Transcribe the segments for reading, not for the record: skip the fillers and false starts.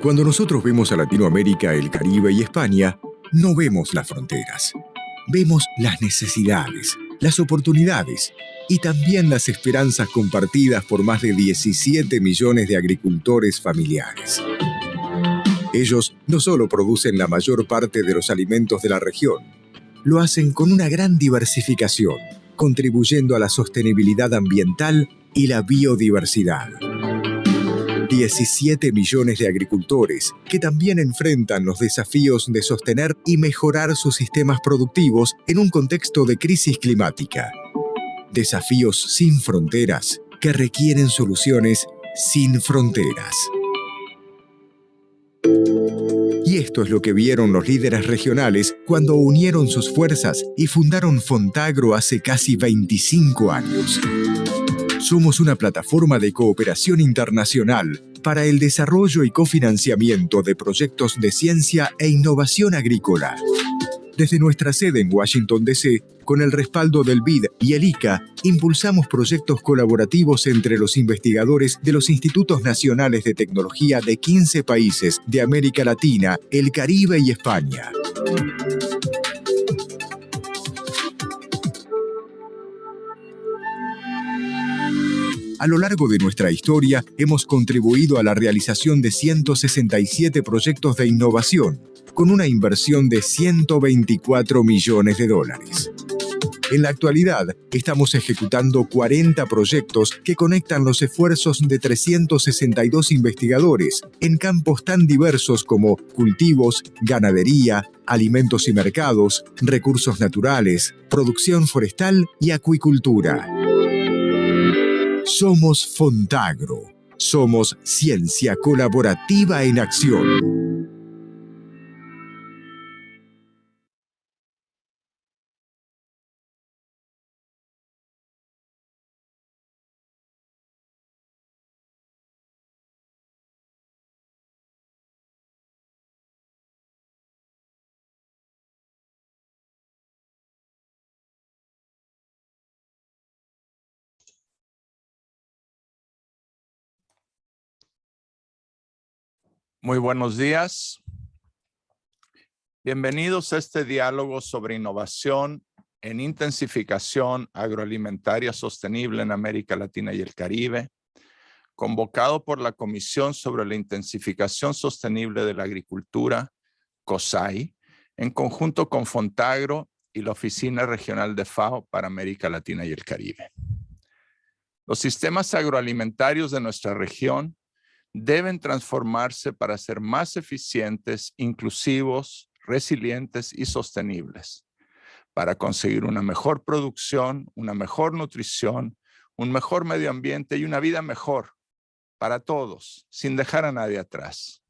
Cuando nosotros vemos a Latinoamérica, el Caribe y España, no vemos las fronteras. Vemos las necesidades, las oportunidades y también las esperanzas compartidas por más de 17 millones de agricultores familiares. Ellos no solo producen la mayor parte de los alimentos de la región, lo hacen con una gran diversificación, contribuyendo a la sostenibilidad ambiental y la biodiversidad. 17 millones de agricultores que también enfrentan los desafíos de sostener y mejorar sus sistemas productivos en un contexto de crisis climática. Desafíos sin fronteras que requieren soluciones sin fronteras. Y esto es lo que vieron los líderes regionales cuando unieron sus fuerzas y fundaron Fontagro hace casi 25 años. Somos una plataforma de cooperación internacional para el desarrollo y cofinanciamiento de proyectos de ciencia e innovación agrícola. Desde nuestra sede en Washington, D.C., con el respaldo del BID y el ICA, impulsamos proyectos colaborativos entre los investigadores de los Institutos Nacionales de Tecnología de 15 países de América Latina, el Caribe y España. A lo largo de nuestra historia, hemos contribuido a la realización de 167 proyectos de innovación, con una inversión de 124 millones de dólares. En la actualidad, estamos ejecutando 40 proyectos que conectan los esfuerzos de 362 investigadores en campos tan diversos como cultivos, ganadería, alimentos y mercados, recursos naturales, producción forestal y acuicultura. Somos Fontagro. Somos ciencia colaborativa en acción. Muy buenos días. Bienvenidos a este diálogo sobre innovación en intensificación agroalimentaria sostenible en América Latina y el Caribe, convocado por la Comisión sobre la Intensificación Sostenible de la Agricultura, COSAI, en conjunto con Fontagro y la Oficina Regional de FAO para América Latina y el Caribe. Los sistemas agroalimentarios de nuestra región deben transformarse para ser más eficientes, inclusivos, resilientes y sostenibles, para conseguir una mejor producción, una mejor nutrición, un mejor medio ambiente y una vida mejor para todos, sin dejar a nadie atrás.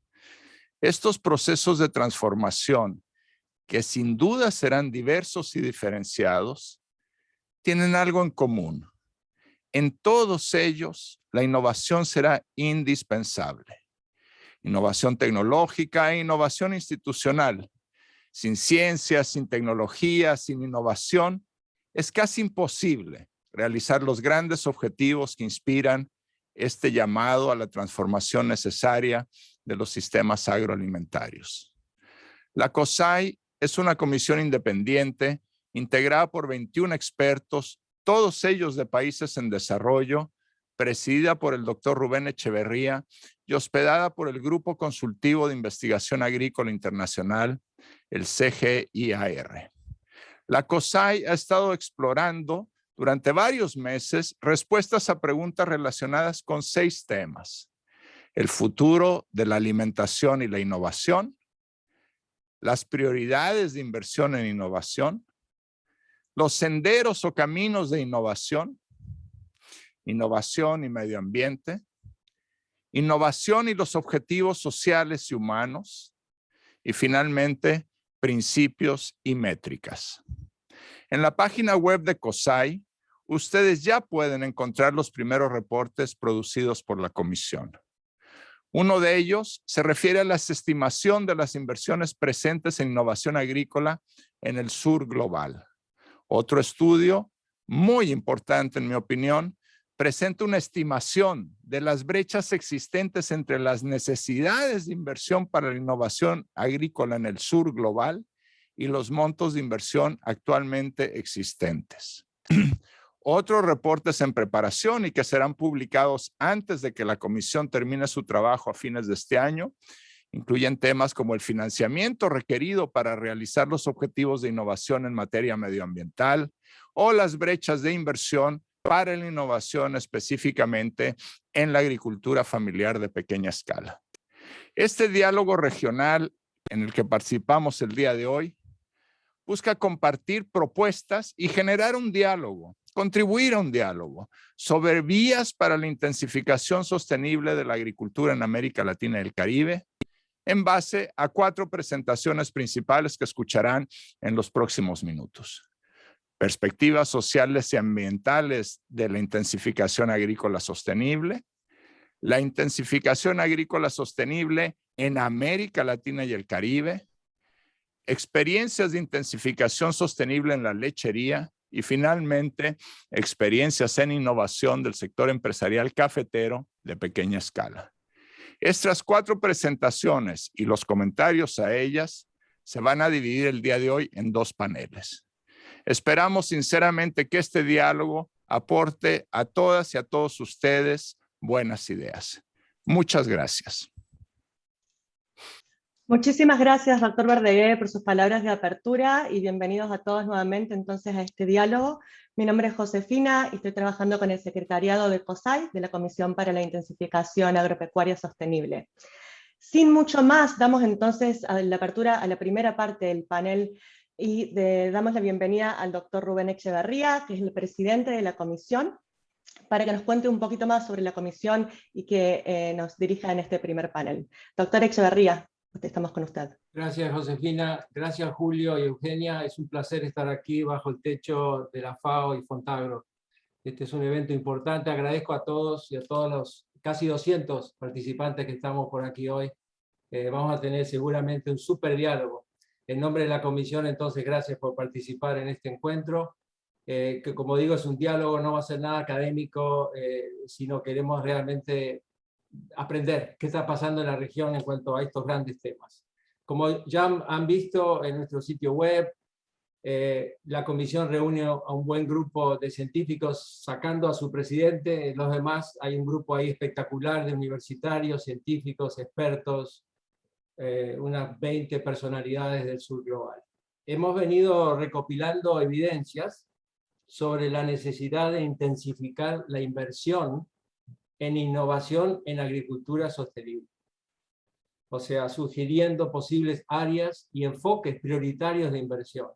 Estos procesos de transformación, que sin duda serán diversos y diferenciados, tienen algo en común. En todos ellos, la innovación será indispensable. Innovación tecnológica e innovación institucional. Sin ciencia, sin tecnología, sin innovación, es casi imposible realizar los grandes objetivos que inspiran este llamado a la transformación necesaria de los sistemas agroalimentarios. La COSAI es una comisión independiente integrada por 21 expertos, todos ellos de países en desarrollo, presidida por el doctor Rubén Echeverría y hospedada por el Grupo Consultivo de Investigación Agrícola Internacional, el CGIAR. La COSAI ha estado explorando durante varios meses respuestas a preguntas relacionadas con 6 temas: el futuro de la alimentación y la innovación, las prioridades de inversión en innovación, los senderos o caminos de innovación, innovación y medio ambiente, innovación y los objetivos sociales y humanos, y finalmente, principios y métricas. En la página web de COSAI, ustedes ya pueden encontrar los primeros reportes producidos por la comisión. Uno de ellos se refiere a la estimación de las inversiones presentes en innovación agrícola en el sur global. Otro estudio, muy importante en mi opinión, presenta una estimación de las brechas existentes entre las necesidades de inversión para la innovación agrícola en el sur global y los montos de inversión actualmente existentes. Otros reportes en preparación y que serán publicados antes de que la comisión termine su trabajo a fines de este año incluyen temas como el financiamiento requerido para realizar los objetivos de innovación en materia medioambiental o las brechas de inversión para la innovación específicamente en la agricultura familiar de pequeña escala. Este diálogo regional en el que participamos el día de hoy busca compartir propuestas y generar un diálogo, contribuir a un diálogo sobre vías para la intensificación sostenible de la agricultura en América Latina y el Caribe, en base a 4 presentaciones principales que escucharán en los próximos minutos. Perspectivas sociales y ambientales de la intensificación agrícola sostenible, la intensificación agrícola sostenible en América Latina y el Caribe, experiencias de intensificación sostenible en la lechería y finalmente experiencias en innovación del sector empresarial cafetero de pequeña escala. Estas 4 presentaciones y los comentarios a ellas se van a dividir el día de hoy en 2 paneles. Esperamos sinceramente que este diálogo aporte a todas y a todos ustedes buenas ideas. Muchas gracias. Muchísimas gracias, doctor Verdaguer, por sus palabras de apertura y bienvenidos a todos nuevamente entonces a este diálogo. Mi nombre es Josefina y estoy trabajando con el secretariado de COSAI, de la Comisión para la Intensificación Agropecuaria Sostenible. Sin mucho más, damos entonces la apertura a la primera parte del panel y damos la bienvenida al doctor Rubén Echeverría, que es el presidente de la comisión, para que nos cuente un poquito más sobre la comisión y que nos dirija en este primer panel. Doctor Echeverría, estamos con usted. Gracias, Josefina. Gracias, Julio y Eugenia. Es un placer estar aquí bajo el techo de la FAO y Fontagro. Este es un evento importante. Agradezco a todos y a todos los casi 200 participantes que estamos por aquí hoy. Vamos a tener seguramente un súper diálogo. En nombre de la comisión, entonces, gracias por participar en este encuentro. Que como digo, es un diálogo, no va a ser nada académico, sino queremos realmente aprender qué está pasando en la región en cuanto a estos grandes temas. Como ya han visto en nuestro sitio web, la comisión reúne a un buen grupo de científicos, sacando a su presidente. Los demás, hay un grupo ahí espectacular de universitarios, científicos, expertos, unas 20 personalidades del sur global. Hemos venido recopilando evidencias sobre la necesidad de intensificar la inversión en innovación en agricultura sostenible. O sea, sugiriendo posibles áreas y enfoques prioritarios de inversión.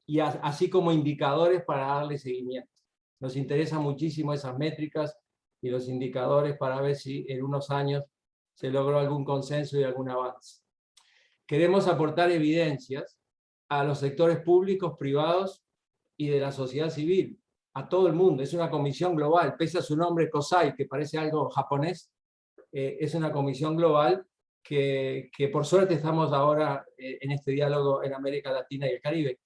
Y así como indicadores para darle seguimiento. Nos interesan muchísimo esas métricas y los indicadores para ver si en unos años se logró algún consenso y algún avance. Queremos aportar evidencias a los sectores públicos, privados y de la sociedad civil, a todo el mundo. Es una comisión global, pese a su nombre COSAI, que parece algo japonés, es una comisión global que por suerte estamos ahora en este diálogo en América Latina y el Caribe.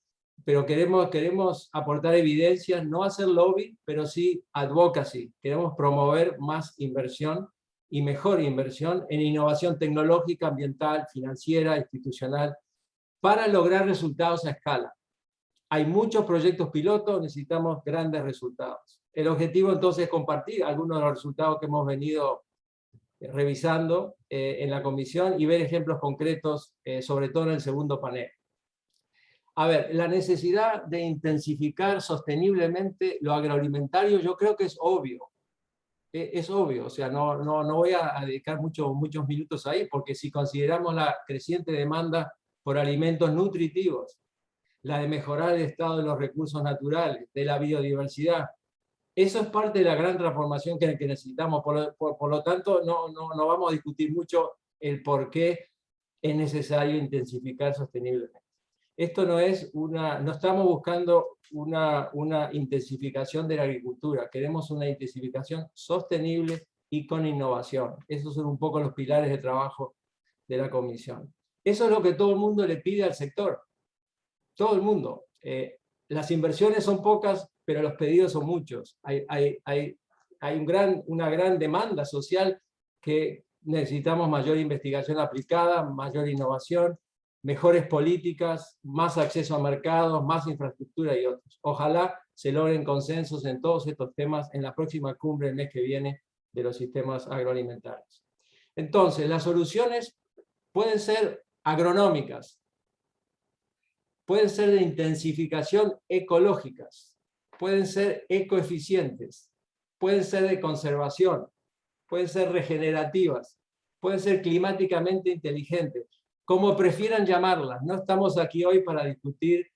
Pero queremos aportar evidencias, no hacer lobby, pero sí advocacy. Queremos promover más inversión y mejor inversión en innovación tecnológica, ambiental, financiera, institucional, para lograr resultados a escala. Hay muchos proyectos pilotos, necesitamos grandes resultados. El objetivo entonces es compartir algunos de los resultados que hemos venido revisando en la comisión y ver ejemplos concretos, sobre todo en el segundo panel. A ver, la necesidad de intensificar sosteniblemente lo agroalimentario yo creo que es obvio. Es obvio, o sea, no voy a dedicar muchos minutos ahí, porque si consideramos la creciente demanda por alimentos nutritivos, la de mejorar el estado de los recursos naturales, de la biodiversidad, eso es parte de la gran transformación que necesitamos. Por lo tanto, no vamos a discutir mucho el por qué es necesario intensificar sosteniblemente. Esto no estamos buscando una intensificación de la agricultura, queremos una intensificación sostenible y con innovación. Esos son un poco los pilares de trabajo de la comisión. Eso es lo que todo el mundo le pide al sector. Todo el mundo. Las inversiones son pocas, pero los pedidos son muchos. Hay hay una gran demanda social que necesitamos mayor investigación aplicada, mayor innovación, mejores políticas, más acceso a mercados, más infraestructura y otros. Ojalá se logren consensos en todos estos temas en la próxima cumbre el mes que viene de los sistemas agroalimentarios. Entonces, las soluciones pueden ser agronómicas, pueden ser de intensificación ecológicas, pueden ser ecoeficientes, pueden ser de conservación, pueden ser regenerativas, pueden ser climáticamente inteligentes, como prefieran llamarlas. No estamos aquí hoy para discutir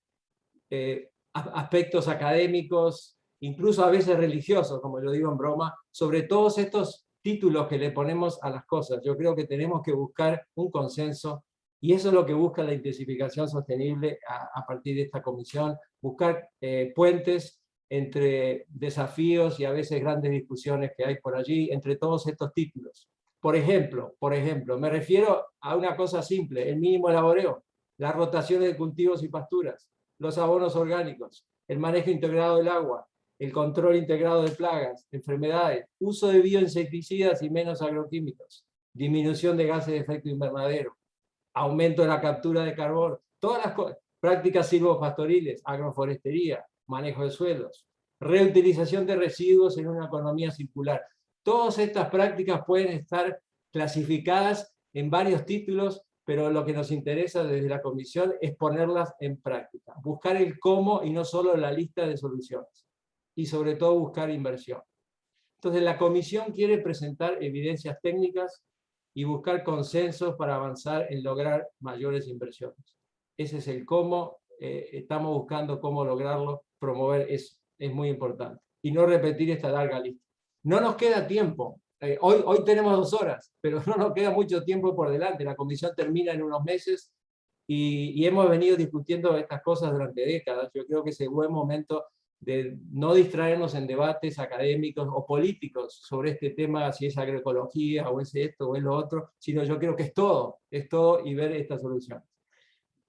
aspectos académicos, incluso a veces religiosos, como lo digo en broma, sobre todos estos títulos que le ponemos a las cosas. Yo creo que tenemos que buscar un consenso, y eso es lo que busca la intensificación sostenible a partir de esta comisión, buscar puentes entre desafíos y a veces grandes discusiones que hay por allí, entre todos estos títulos. Por ejemplo, me refiero a una cosa simple, el mínimo laboreo, las rotaciones de cultivos y pasturas, los abonos orgánicos, el manejo integrado del agua, el control integrado de plagas, enfermedades, uso de bioinsecticidas y menos agroquímicos, disminución de gases de efecto invernadero, aumento de la captura de carbón, todas las cosas, prácticas silvopastoriles, agroforestería, manejo de suelos, reutilización de residuos en una economía circular. Todas estas prácticas pueden estar clasificadas en varios títulos, pero lo que nos interesa desde la Comisión es ponerlas en práctica, buscar el cómo y no solo la lista de soluciones, y sobre todo buscar inversión. Entonces la Comisión quiere presentar evidencias técnicas y buscar consensos para avanzar en lograr mayores inversiones. Ese es el cómo, estamos buscando cómo lograrlo, promover eso, es muy importante. Y no repetir esta larga lista. No nos queda tiempo. Hoy tenemos 2 horas, pero no nos queda mucho tiempo por delante. La comisión termina en unos meses y hemos venido discutiendo estas cosas durante décadas. Yo creo que es un buen momento de no distraernos en debates académicos o políticos sobre este tema, si es agroecología o es esto o es lo otro, sino yo creo que es todo y ver estas soluciones.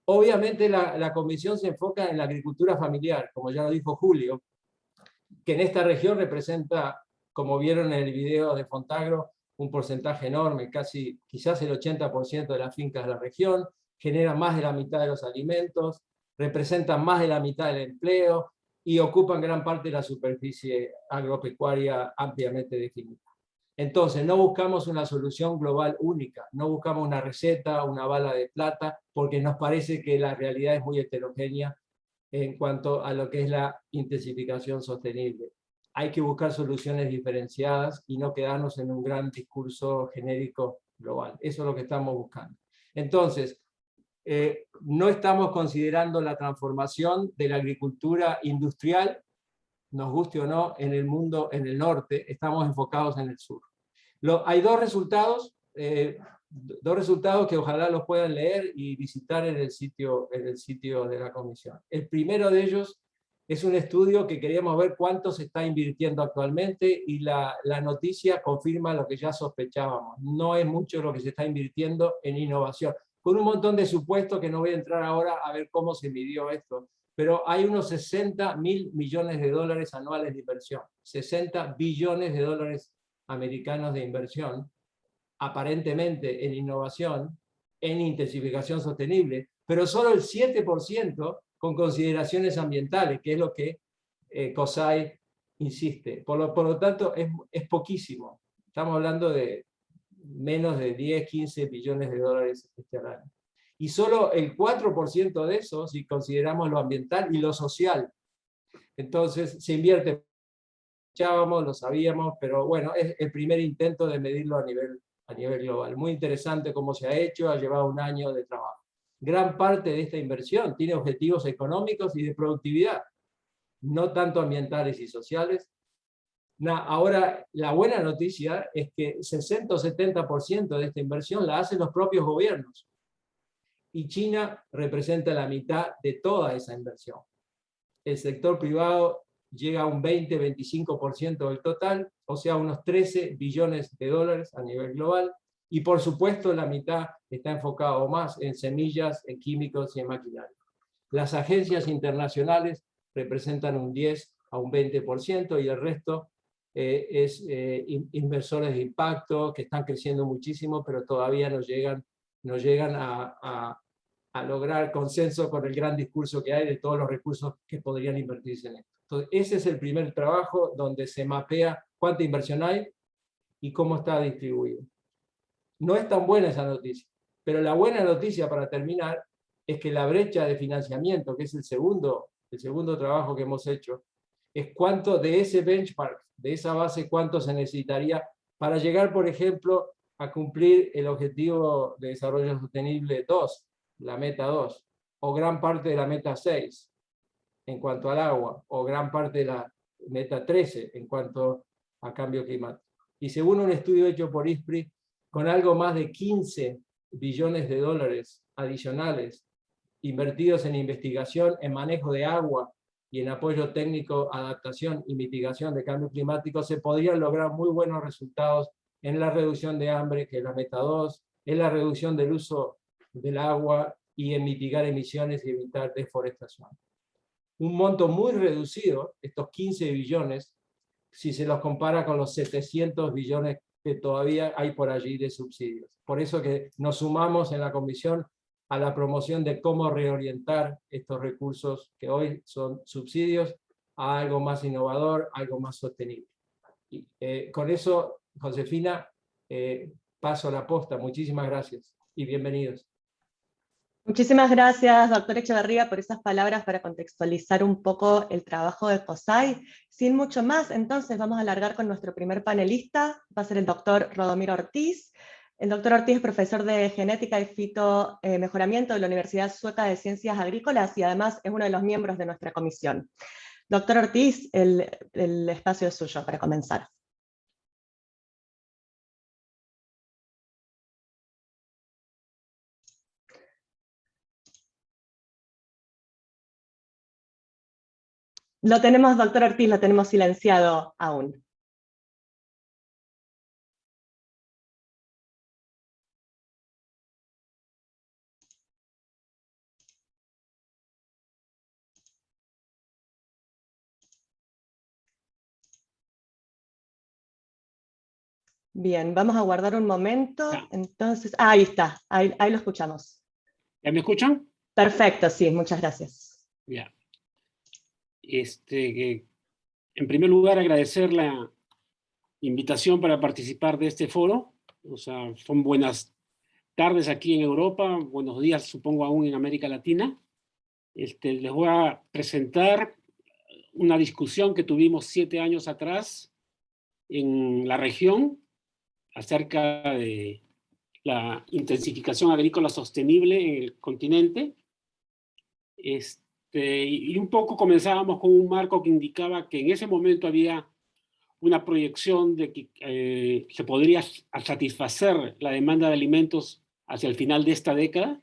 Obviamente la comisión se enfoca en la agricultura familiar, como ya lo dijo Julio, que en esta región representa, como vieron en el video de Fontagro, un porcentaje enorme, quizás el 80% de las fincas de la región, generan más de la mitad de los alimentos, representan más de la mitad del empleo y ocupan gran parte de la superficie agropecuaria ampliamente definida. Entonces, no buscamos una solución global única, no buscamos una receta, una bala de plata, porque nos parece que la realidad es muy heterogénea en cuanto a lo que es la intensificación sostenible. Hay que buscar soluciones diferenciadas y no quedarnos en un gran discurso genérico global. Eso es lo que estamos buscando. Entonces, no estamos considerando la transformación de la agricultura industrial, nos guste o no, en el mundo, en el norte, estamos enfocados en el sur. Hay dos resultados que ojalá los puedan leer y visitar en el sitio de la comisión. El primero de ellos es un estudio que queríamos ver cuánto se está invirtiendo actualmente y la noticia confirma lo que ya sospechábamos. No es mucho lo que se está invirtiendo en innovación, con un montón de supuestos que no voy a entrar ahora a ver cómo se midió esto, pero hay unos 60.000 millones de dólares anuales de inversión, 60 billones de dólares americanos de inversión, aparentemente en innovación, en intensificación sostenible, pero solo el 7% con consideraciones ambientales, que es lo que COSAI insiste. Por lo tanto, es poquísimo. Estamos hablando de menos de 10, 15 billones de dólares este año. Y solo el 4% de eso, si consideramos lo ambiental y lo social. Entonces, se invierte, lo sabíamos, pero bueno, es el primer intento de medirlo a nivel global. Muy interesante cómo se ha hecho, ha llevado un año de trabajo. Gran parte de esta inversión tiene objetivos económicos y de productividad, no tanto ambientales y sociales. Ahora, la buena noticia es que 60 o 70% de esta inversión la hacen los propios gobiernos. Y China representa la mitad de toda esa inversión. El sector privado llega a un 20-25% del total, o sea, unos 13 billones de dólares a nivel global, y por supuesto la mitad está enfocado más en semillas, en químicos y en maquinaria. Las agencias internacionales representan un 10 a un 20% y el resto inversores de impacto que están creciendo muchísimo, pero todavía no llegan a lograr consenso con el gran discurso que hay de todos los recursos que podrían invertirse en esto. Entonces, ese es el primer trabajo donde se mapea cuánta inversión hay y cómo está distribuido. No es tan buena esa noticia, pero la buena noticia, para terminar, es que la brecha de financiamiento, que es el segundo trabajo que hemos hecho, es cuánto de ese benchmark, de esa base, cuánto se necesitaría para llegar, por ejemplo, a cumplir el objetivo de desarrollo sostenible 2, la meta 2, o gran parte de la meta 6 en cuanto al agua, o gran parte de la meta 13 en cuanto a cambio climático. Y según un estudio hecho por ISPRI, con algo más de 15 billones de dólares adicionales invertidos en investigación, en manejo de agua y en apoyo técnico, adaptación y mitigación de cambio climático, se podrían lograr muy buenos resultados en la reducción de hambre, que es la meta 2, en la reducción del uso del agua y en mitigar emisiones y evitar deforestación. Un monto muy reducido, estos 15 billones, si se los compara con los 700 billones que todavía hay por allí de subsidios. Por eso que nos sumamos en la comisión a la promoción de cómo reorientar estos recursos que hoy son subsidios a algo más innovador, algo más sostenible. Y, con eso, Josefina, paso la posta. Muchísimas gracias y bienvenidos. Muchísimas gracias, doctor Echeverría, por esas palabras para contextualizar un poco el trabajo de COSAI. Sin mucho más, entonces vamos a alargar con nuestro primer panelista, va a ser el doctor Rodomiro Ortiz. El doctor Ortiz es profesor de Genética y Fitomejoramiento de la Universidad Sueca de Ciencias Agrícolas y además es uno de los miembros de nuestra comisión. Doctor Ortiz, el espacio es suyo para comenzar. Lo tenemos, doctor Ortiz, lo tenemos silenciado aún. Bien, vamos a guardar un momento. Entonces, ahí está, ahí lo escuchamos. ¿Ya me escuchan? Perfecto, sí, muchas gracias. Ya. En primer lugar, agradecer la invitación para participar de este foro. O sea, son buenas tardes aquí en Europa, buenos días, supongo, aún en América Latina. Les voy a presentar una discusión que tuvimos 7 años atrás en la región acerca de la intensificación agrícola sostenible en el continente. Y un poco comenzábamos con un marco que indicaba que en ese momento había una proyección de que se podría satisfacer la demanda de alimentos hacia el final de esta década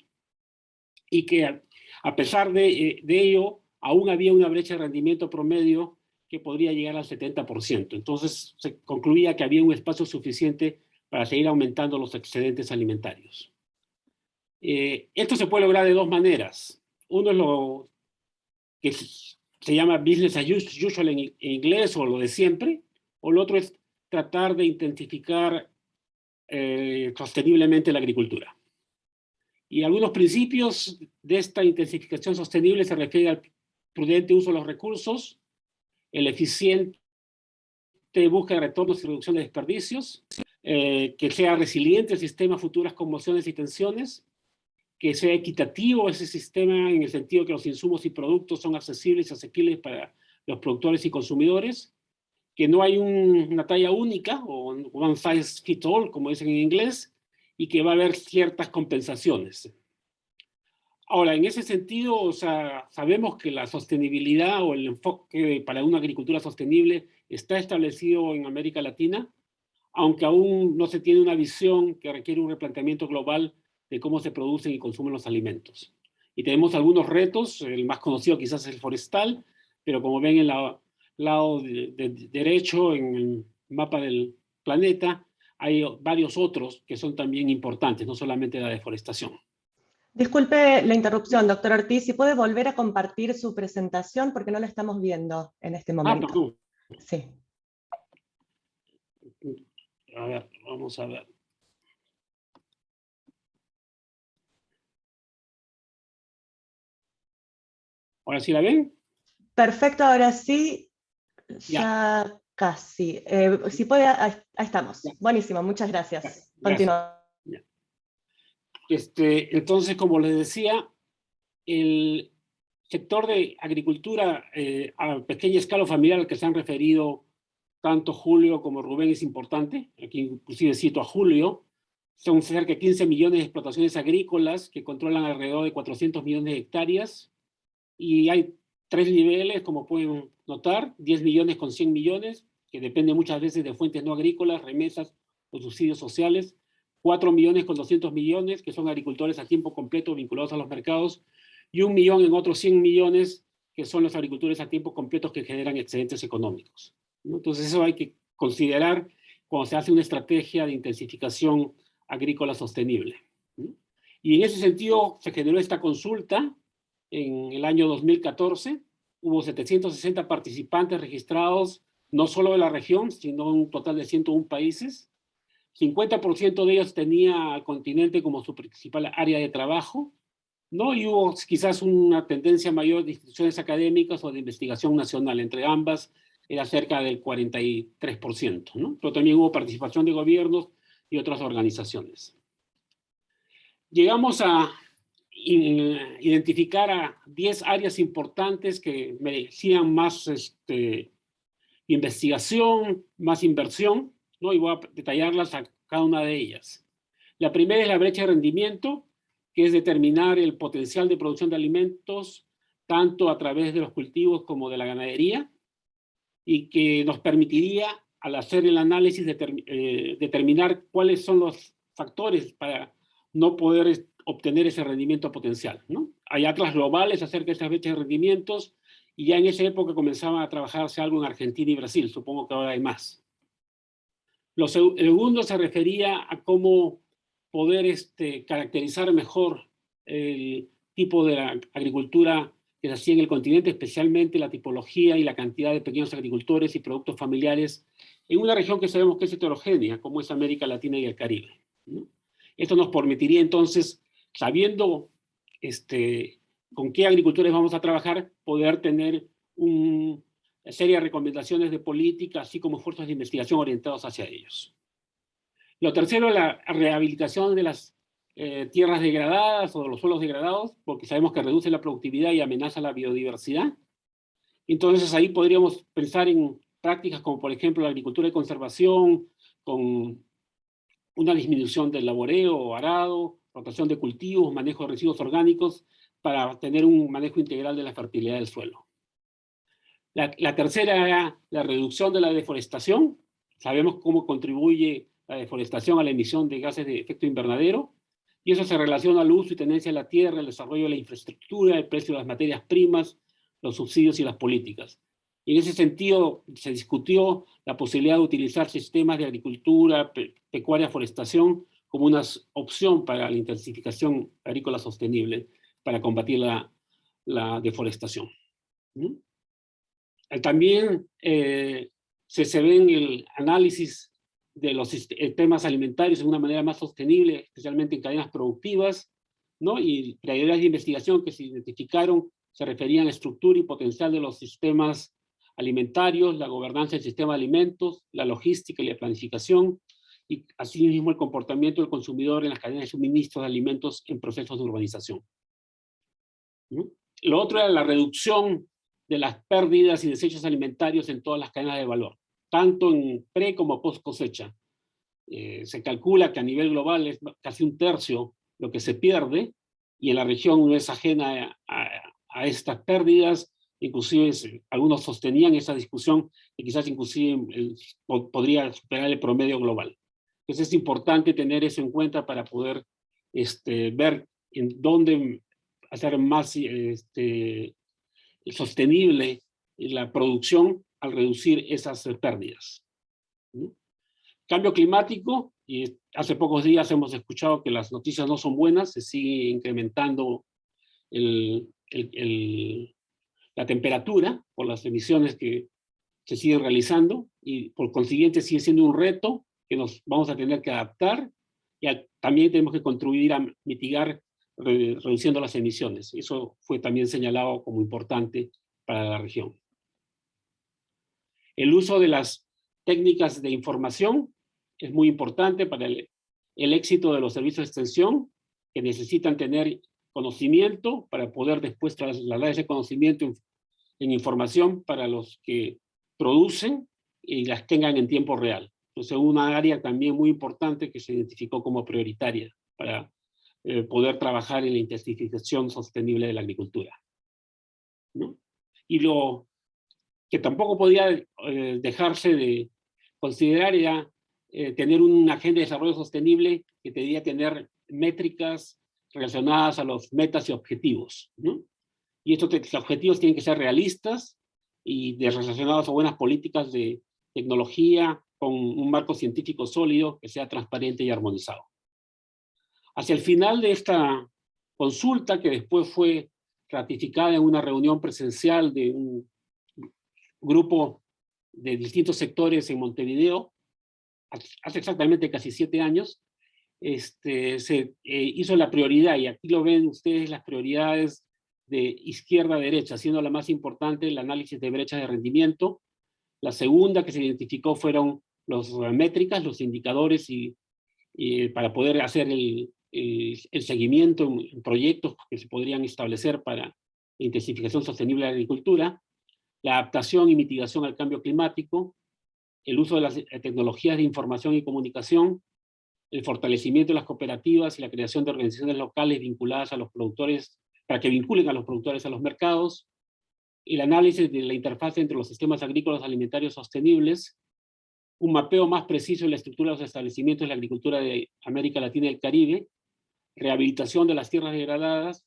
y que a pesar de ello aún había una brecha de rendimiento promedio que podría llegar al 70%. Entonces se concluía que había un espacio suficiente para seguir aumentando los excedentes alimentarios. Esto se puede lograr de 2 maneras. Uno es lo que se llama business as usual en inglés, o lo de siempre, o lo otro es tratar de intensificar sosteniblemente la agricultura. Y algunos principios de esta intensificación sostenible se refieren al prudente uso de los recursos, el eficiente búsqueda de retornos y reducción de desperdicios, que sea resiliente el sistema a futuras conmociones y tensiones, que sea equitativo ese sistema en el sentido que los insumos y productos son accesibles y asequibles para los productores y consumidores, que no hay una talla única o one size fits all, como dicen en inglés, y que va a haber ciertas compensaciones. Ahora, en ese sentido, o sea, sabemos que la sostenibilidad o el enfoque para una agricultura sostenible está establecido en América Latina, aunque aún no se tiene una visión que requiere un replanteamiento global de cómo se producen y consumen los alimentos. Y tenemos algunos retos, el más conocido quizás es el forestal, pero como ven en el lado derecho en el mapa del planeta, hay varios otros que son también importantes, no solamente la deforestación. Disculpe la interrupción, doctor Ortiz, si puede volver a compartir su presentación porque no la estamos viendo en este momento. Perdón. Sí. A ver, vamos a ver. ¿Ahora sí la ven? Perfecto, ahora sí, Ya. ya casi. Si puede, ahí estamos. Ya. Buenísimo, muchas gracias. Gracias. Continúa. Ya. Entonces, como les decía, el sector de agricultura a pequeña escala familiar al que se han referido tanto Julio como Rubén es importante. Aquí inclusive cito a Julio. Son cerca de 15 millones de explotaciones agrícolas que controlan alrededor de 400 millones de hectáreas. Y hay tres niveles, como pueden notar, 10 millones con 100 millones, que depende muchas veces de fuentes no agrícolas, remesas o subsidios sociales. 4 millones con 200 millones, que son agricultores a tiempo completo vinculados a los mercados, y 1 millón en otros 100 millones, que son los agricultores a tiempo completo que generan excedentes económicos, ¿no? Entonces eso hay que considerar cuando se hace una estrategia de intensificación agrícola sostenible, ¿no? Y en ese sentido se generó esta consulta en el año 2014. Hubo 760 participantes registrados, no solo de la región, sino un total de 101 países. 50% de ellos tenía al continente como su principal área de trabajo, ¿no? Y hubo quizás una tendencia mayor de instituciones académicas o de investigación nacional. Entre ambas era cerca del 43%, ¿no? Pero también hubo participación de gobiernos y otras organizaciones. Llegamos a identificar a 10 áreas importantes que merecían más investigación, más inversión, ¿no? Y voy a detallarlas a cada una de ellas. La primera es la brecha de rendimiento, que es determinar el potencial de producción de alimentos tanto a través de los cultivos como de la ganadería, y que nos permitiría, al hacer el análisis, determinar cuáles son los factores para no poder obtener ese rendimiento potencial, ¿no? Hay atlas globales acerca de estas brechas de rendimientos, y ya en esa época comenzaba a trabajarse algo en Argentina y Brasil. Supongo que ahora hay más. Lo segundo se refería a cómo poder caracterizar mejor el tipo de agricultura que se hacía en el continente, especialmente la tipología y la cantidad de pequeños agricultores y productos familiares en una región que sabemos que es heterogénea, como es América Latina y el Caribe, ¿no? Esto nos permitiría entonces, sabiendo con qué agricultores vamos a trabajar, poder tener una serie de recomendaciones de política, así como esfuerzos de investigación orientados hacia ellos. Lo tercero es la rehabilitación de las tierras degradadas o de los suelos degradados, porque sabemos que reduce la productividad y amenaza la biodiversidad. Entonces ahí podríamos pensar en prácticas como por ejemplo la agricultura de conservación, con una disminución del laboreo o arado, rotación de cultivos, manejo de residuos orgánicos, para tener un manejo integral de la fertilidad del suelo. La tercera era la reducción de la deforestación. Sabemos cómo contribuye la deforestación a la emisión de gases de efecto invernadero, y eso se relaciona al uso y tenencia de la tierra, el desarrollo de la infraestructura, el precio de las materias primas, los subsidios y las políticas. Y en ese sentido se discutió la posibilidad de utilizar sistemas de agricultura, pecuaria, forestación como una opción para la intensificación agrícola sostenible para combatir la deforestación, ¿no? También se ve en el análisis de los sistemas alimentarios de una manera más sostenible, especialmente en cadenas productivas, ¿no? Y las ideas de investigación que se identificaron se referían a la estructura y potencial de los sistemas alimentarios, la gobernanza del sistema de alimentos, la logística y la planificación, y asimismo el comportamiento del consumidor en las cadenas de suministro de alimentos en procesos de urbanización, ¿no? Lo otro era la reducción de las pérdidas y desechos alimentarios en todas las cadenas de valor, tanto en pre como post cosecha. Se calcula que a nivel global es casi 1/3 lo que se pierde, y en la región no es ajena a estas pérdidas. Inclusive algunos sostenían esa discusión y quizás inclusive podría superar el promedio global. Entonces es importante tener eso en cuenta para poder ver en dónde hacer más sostenible la producción al reducir esas pérdidas, ¿no? Cambio climático, y hace pocos días hemos escuchado que las noticias no son buenas, se sigue incrementando la temperatura por las emisiones que se siguen realizando, y por consiguiente sigue siendo un reto que nos vamos a tener que adaptar y también tenemos que contribuir a mitigar reduciendo las emisiones. Eso fue también señalado como importante para la región. El uso de las técnicas de información es muy importante para el éxito de los servicios de extensión, que necesitan tener conocimiento para poder después trasladar ese conocimiento en información para los que producen y las tengan en tiempo real. Entonces, una área también muy importante que se identificó como prioritaria para poder trabajar en la intensificación sostenible de la agricultura, ¿no? Y lo que tampoco podía dejarse de considerar era tener una agenda de desarrollo sostenible que debía tener métricas relacionadas a los metas y objetivos, ¿no? Y estos objetivos tienen que ser realistas y relacionados a buenas políticas de tecnología con un marco científico sólido que sea transparente y armonizado. Hacia el final de esta consulta, que después fue ratificada en una reunión presencial de un grupo de distintos sectores en Montevideo, hace exactamente casi 7 años, se hizo la prioridad, y aquí lo ven ustedes, las prioridades de izquierda a derecha, siendo la más importante el análisis de brechas de rendimiento. La segunda que se identificó fueron las métricas, los indicadores, y para poder hacer el seguimiento en proyectos que se podrían establecer para la intensificación sostenible de la agricultura, la adaptación y mitigación al cambio climático, el uso de las tecnologías de información y comunicación, el fortalecimiento de las cooperativas y la creación de organizaciones locales vinculadas a los productores, para que vinculen a los productores a los mercados, el análisis de la interfaz entre los sistemas agrícolas alimentarios sostenibles, un mapeo más preciso de la estructura de los establecimientos de la agricultura de América Latina y el Caribe, rehabilitación de las tierras degradadas,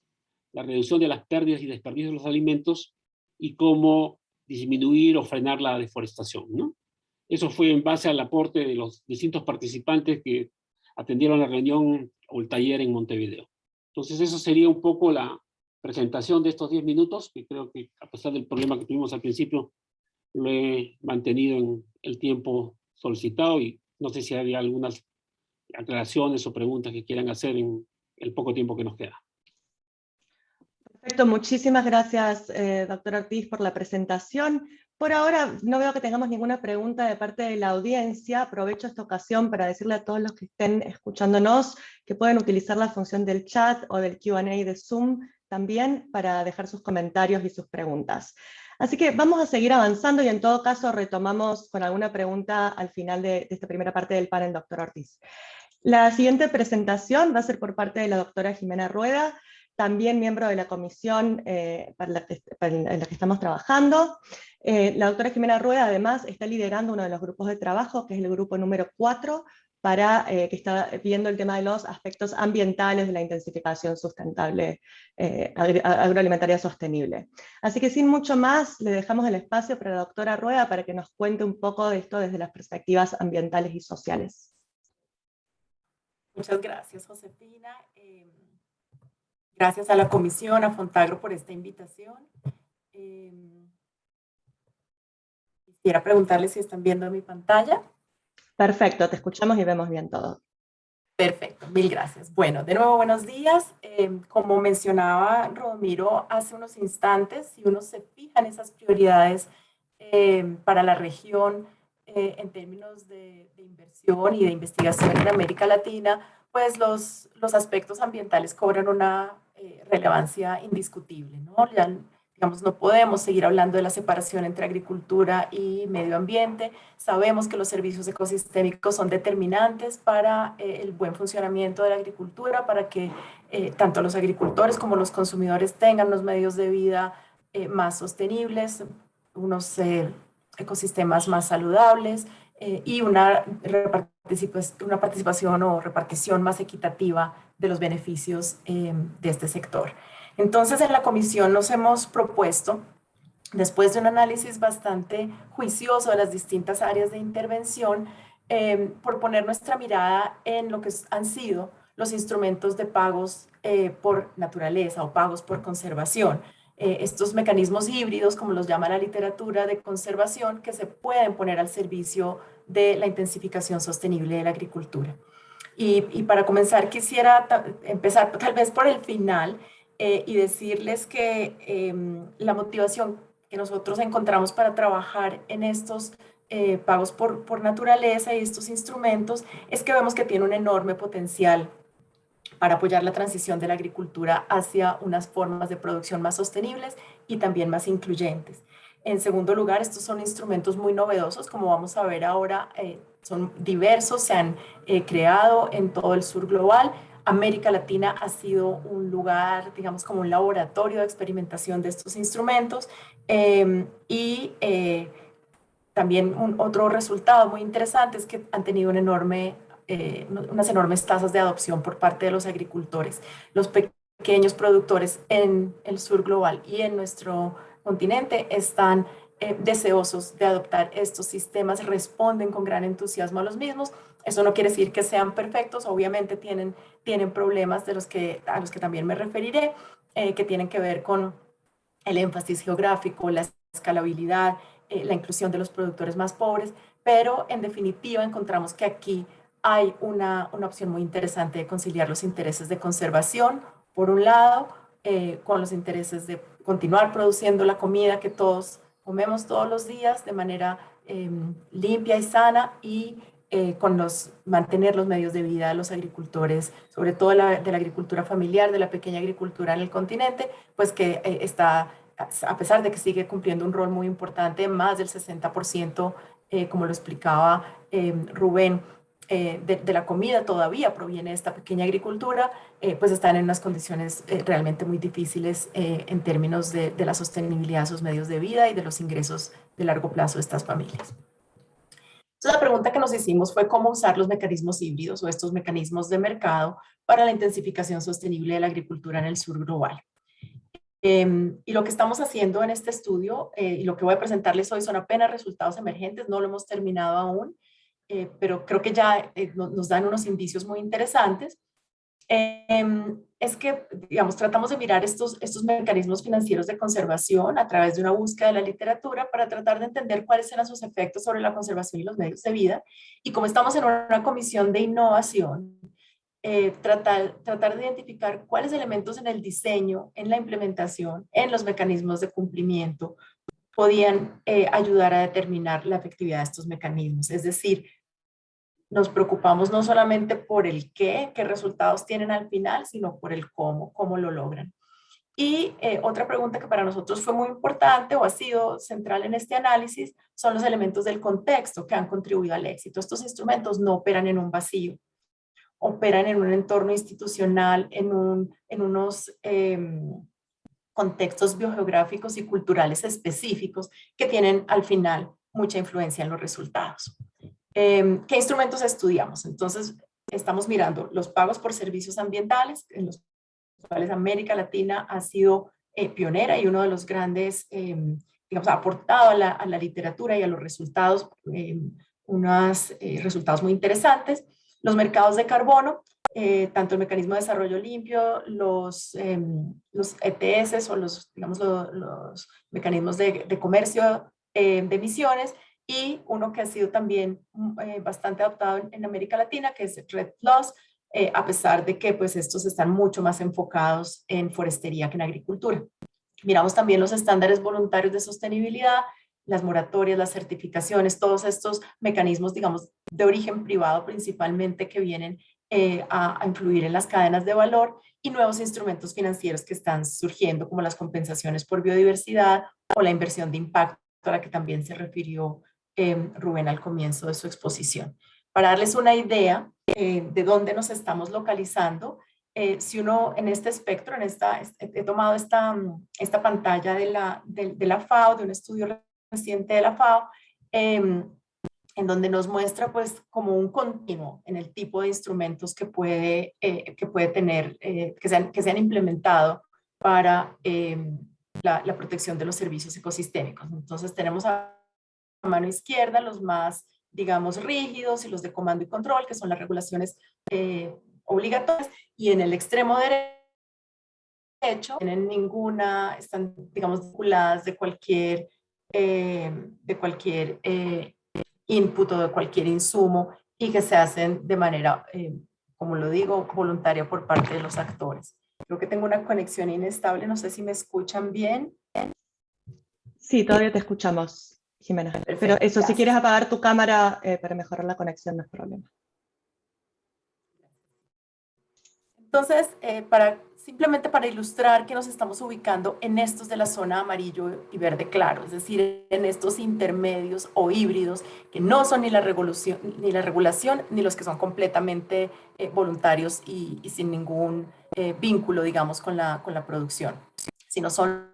la reducción de las pérdidas y desperdicios de los alimentos, y cómo disminuir o frenar la deforestación, ¿no? Eso fue en base al aporte de los distintos participantes que atendieron la reunión o el taller en Montevideo. Entonces, eso sería un poco la presentación de estos 10 minutos, que creo que a pesar del problema que tuvimos al principio, lo he mantenido en el tiempo solicitado, y no sé si había algunas aclaraciones o preguntas que quieran hacer en el poco tiempo que nos queda. Perfecto, muchísimas gracias, doctor Ortiz, por la presentación. Por ahora no veo que tengamos ninguna pregunta de parte de la audiencia. Aprovecho esta ocasión para decirle a todos los que estén escuchándonos que pueden utilizar la función del chat o del Q&A de Zoom también para dejar sus comentarios y sus preguntas. Así que vamos a seguir avanzando y en todo caso retomamos con alguna pregunta al final de esta primera parte del panel, doctor Ortiz. La siguiente presentación va a ser por parte de la doctora Jimena Rueda, también miembro de la comisión en la que estamos trabajando. La doctora Jimena Rueda además está liderando uno de los grupos de trabajo, que es el grupo número 4, que está viendo el tema de los aspectos ambientales de la intensificación sustentable, agroalimentaria sostenible. Así que sin mucho más, le dejamos el espacio para la doctora Rueda para que nos cuente un poco de esto desde las perspectivas ambientales y sociales. Muchas gracias, Josefina. Gracias a la Comisión, a Fontagro, por esta invitación. Quisiera preguntarles si están viendo mi pantalla. Perfecto, te escuchamos y vemos bien todo. Perfecto, mil gracias. Bueno, de nuevo, buenos días. Como mencionaba Rodomiro hace unos instantes, si uno se fija en esas prioridades para la región en términos de inversión y de investigación en América Latina, pues los aspectos ambientales cobran una relevancia indiscutible, ¿no? Ya, digamos, no podemos seguir hablando de la separación entre agricultura y medio ambiente. Sabemos que los servicios ecosistémicos son determinantes para el buen funcionamiento de la agricultura, para que tanto los agricultores como los consumidores tengan unos medios de vida más sostenibles, unos ecosistemas más saludables y una participación o repartición más equitativa de los beneficios de este sector. Entonces, en la comisión nos hemos propuesto, después de un análisis bastante juicioso de las distintas áreas de intervención, por poner nuestra mirada en lo que han sido los instrumentos de pagos por naturaleza o pagos por conservación. estos mecanismos híbridos, como los llama la literatura de conservación, que se pueden poner al servicio de la intensificación sostenible de la agricultura. Y para comenzar quisiera empezar tal vez por el final y decirles que la motivación que nosotros encontramos para trabajar en estos pagos por naturaleza y estos instrumentos es que vemos que tiene un enorme potencial para apoyar la transición de la agricultura hacia unas formas de producción más sostenibles y también más incluyentes. En segundo lugar, estos son instrumentos muy novedosos, como vamos a ver ahora, son diversos, se han creado en todo el sur global. América Latina ha sido un lugar, digamos, como un laboratorio de experimentación de estos instrumentos también otro resultado muy interesante es que han tenido unas enormes tasas de adopción por parte de los agricultores. Los pequeños productores en el sur global y en nuestro continente están deseosos de adoptar estos sistemas, responden con gran entusiasmo a los mismos. Eso no quiere decir que sean perfectos, obviamente tienen problemas a los que también me referiré, que tienen que ver con el énfasis geográfico, la escalabilidad, la inclusión de los productores más pobres, pero en definitiva encontramos que aquí hay una opción muy interesante de conciliar los intereses de conservación, por un lado, con los intereses de continuar produciendo la comida que todos comemos todos los días de manera limpia y sana y mantener los medios de vida de los agricultores, sobre todo de la agricultura familiar, de la pequeña agricultura en el continente, pues que está, a pesar de que sigue cumpliendo un rol muy importante, más del 60%, como lo explicaba Rubén, de la comida todavía proviene de esta pequeña agricultura, pues están en unas condiciones realmente muy difíciles en términos de la sostenibilidad de sus medios de vida y de los ingresos de largo plazo de estas familias. Entonces, la pregunta que nos hicimos fue cómo usar los mecanismos híbridos o estos mecanismos de mercado para la intensificación sostenible de la agricultura en el sur global. Y lo que estamos haciendo en este estudio y lo que voy a presentarles hoy son apenas resultados emergentes, no lo hemos terminado aún, pero creo que ya nos dan unos indicios muy interesantes. Es que, digamos, tratamos de mirar estos mecanismos financieros de conservación a través de una búsqueda de la literatura para tratar de entender cuáles eran sus efectos sobre la conservación y los medios de vida. Y como estamos en una comisión de innovación, tratar de identificar cuáles elementos en el diseño, en la implementación, en los mecanismos de cumplimiento podían ayudar a determinar la efectividad de estos mecanismos. Es decir, nos preocupamos no solamente por el qué resultados tienen al final, sino por el cómo lo logran. Y otra pregunta que para nosotros fue muy importante o ha sido central en este análisis son los elementos del contexto que han contribuido al éxito. Estos instrumentos no operan en un vacío, operan en un entorno institucional, en unos contextos biogeográficos y culturales específicos que tienen al final mucha influencia en los resultados. ¿Qué instrumentos estudiamos? Entonces, estamos mirando los pagos por servicios ambientales, en los cuales América Latina ha sido pionera y uno de los grandes, digamos, ha aportado a la literatura y a los resultados, unos resultados muy interesantes. Los mercados de carbono, tanto el mecanismo de desarrollo limpio, los ETS o los mecanismos de comercio de emisiones, y uno que ha sido también bastante adoptado en América Latina, que es REDD+, a pesar de que pues, estos están mucho más enfocados en forestería que en agricultura. Miramos también los estándares voluntarios de sostenibilidad, las moratorias, las certificaciones, todos estos mecanismos, digamos, de origen privado principalmente que vienen a influir en las cadenas de valor, y nuevos instrumentos financieros que están surgiendo, como las compensaciones por biodiversidad o la inversión de impacto, a la que también se refirió Rubén al comienzo de su exposición. Para darles una idea de dónde nos estamos localizando, si uno en este espectro, he tomado esta pantalla de la FAO, de un estudio reciente de la FAO, en donde nos muestra pues como un continuo en el tipo de instrumentos que puede tener, que se han implementado para la protección de los servicios ecosistémicos. Entonces tenemos a mano izquierda los más, digamos, rígidos y los de comando y control, que son las regulaciones obligatorias, y en el extremo derecho hecho, tienen ninguna, están, digamos, vinculadas de cualquier input o de cualquier insumo y que se hacen de manera, como lo digo, voluntaria por parte de los actores. Creo que tengo una conexión inestable, no sé si me escuchan bien. Sí, todavía te escuchamos, Jimena. Perfecto, pero eso, gracias. si quieres apagar tu cámara para mejorar la conexión, no es problema. Entonces, simplemente para ilustrar que nos estamos ubicando en estos de la zona amarillo y verde claro, es decir, en estos intermedios o híbridos que no son ni la regulación ni los que son completamente voluntarios y sin ningún vínculo, digamos, con la producción, sino son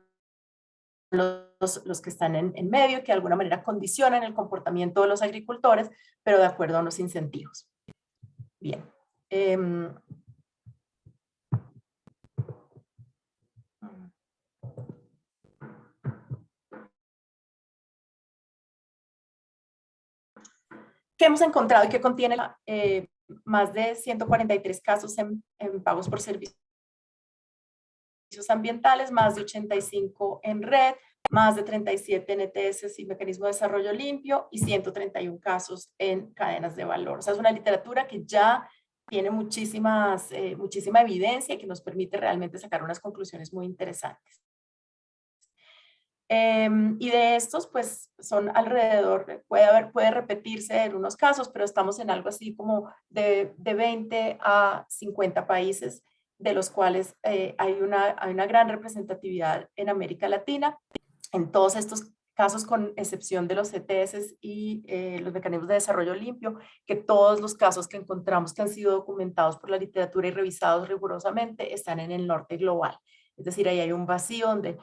los que están en medio, que de alguna manera condicionan el comportamiento de los agricultores, pero de acuerdo a unos incentivos. Bien. ¿Qué hemos encontrado y que contiene más de 143 casos en pagos por servicios ambientales, más de 85 en red, más de 37 en ETS y mecanismo de desarrollo limpio y 131 casos en cadenas de valor? O sea, es una literatura que ya tiene muchísima evidencia y que nos permite realmente sacar unas conclusiones muy interesantes. Y de estos, pues, son alrededor, puede repetirse en unos casos, pero estamos en algo así como de 20 a 50 países, de los cuales hay una gran representatividad en América Latina. En todos estos casos, con excepción de los ETS y los mecanismos de desarrollo limpio, que todos los casos que encontramos que han sido documentados por la literatura y revisados rigurosamente están en el norte global. Es decir, ahí hay un vacío donde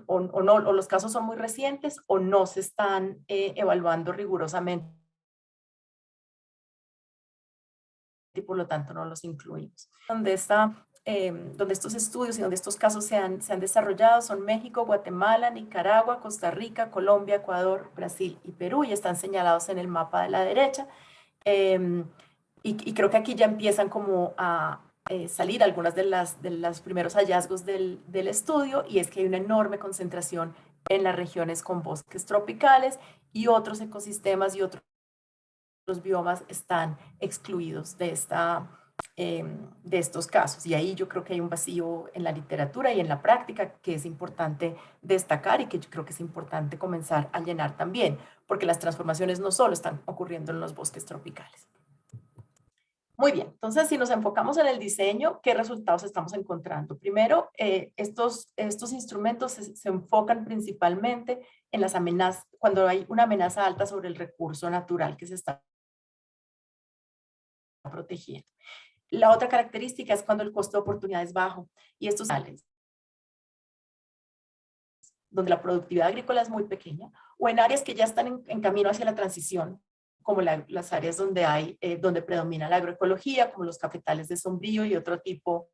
o los casos son muy recientes o no se están evaluando rigurosamente y por lo tanto no los incluimos. Donde estos estudios y donde estos casos se han desarrollado son México, Guatemala, Nicaragua, Costa Rica, Colombia, Ecuador, Brasil y Perú, y están señalados en el mapa de la derecha. Y creo que aquí ya empiezan como a salir algunas de los primeros hallazgos del estudio, y es que hay una enorme concentración en las regiones con bosques tropicales, y otros ecosistemas y otros biomas están excluidos de estos casos. Y ahí yo creo que hay un vacío en la literatura y en la práctica que es importante destacar y que yo creo que es importante comenzar a llenar también, porque las transformaciones no solo están ocurriendo en los bosques tropicales. Muy bien, entonces si nos enfocamos en el diseño, ¿qué resultados estamos encontrando? Primero, estos instrumentos se enfocan principalmente en las amenazas, cuando hay una amenaza alta sobre el recurso natural que se está protegiendo. La otra característica es cuando el costo de oportunidad es bajo, y estos salen donde la productividad agrícola es muy pequeña, o en áreas que ya están en camino hacia la transición, como las áreas donde predomina la agroecología, como los cafetales de sombrío y otro tipo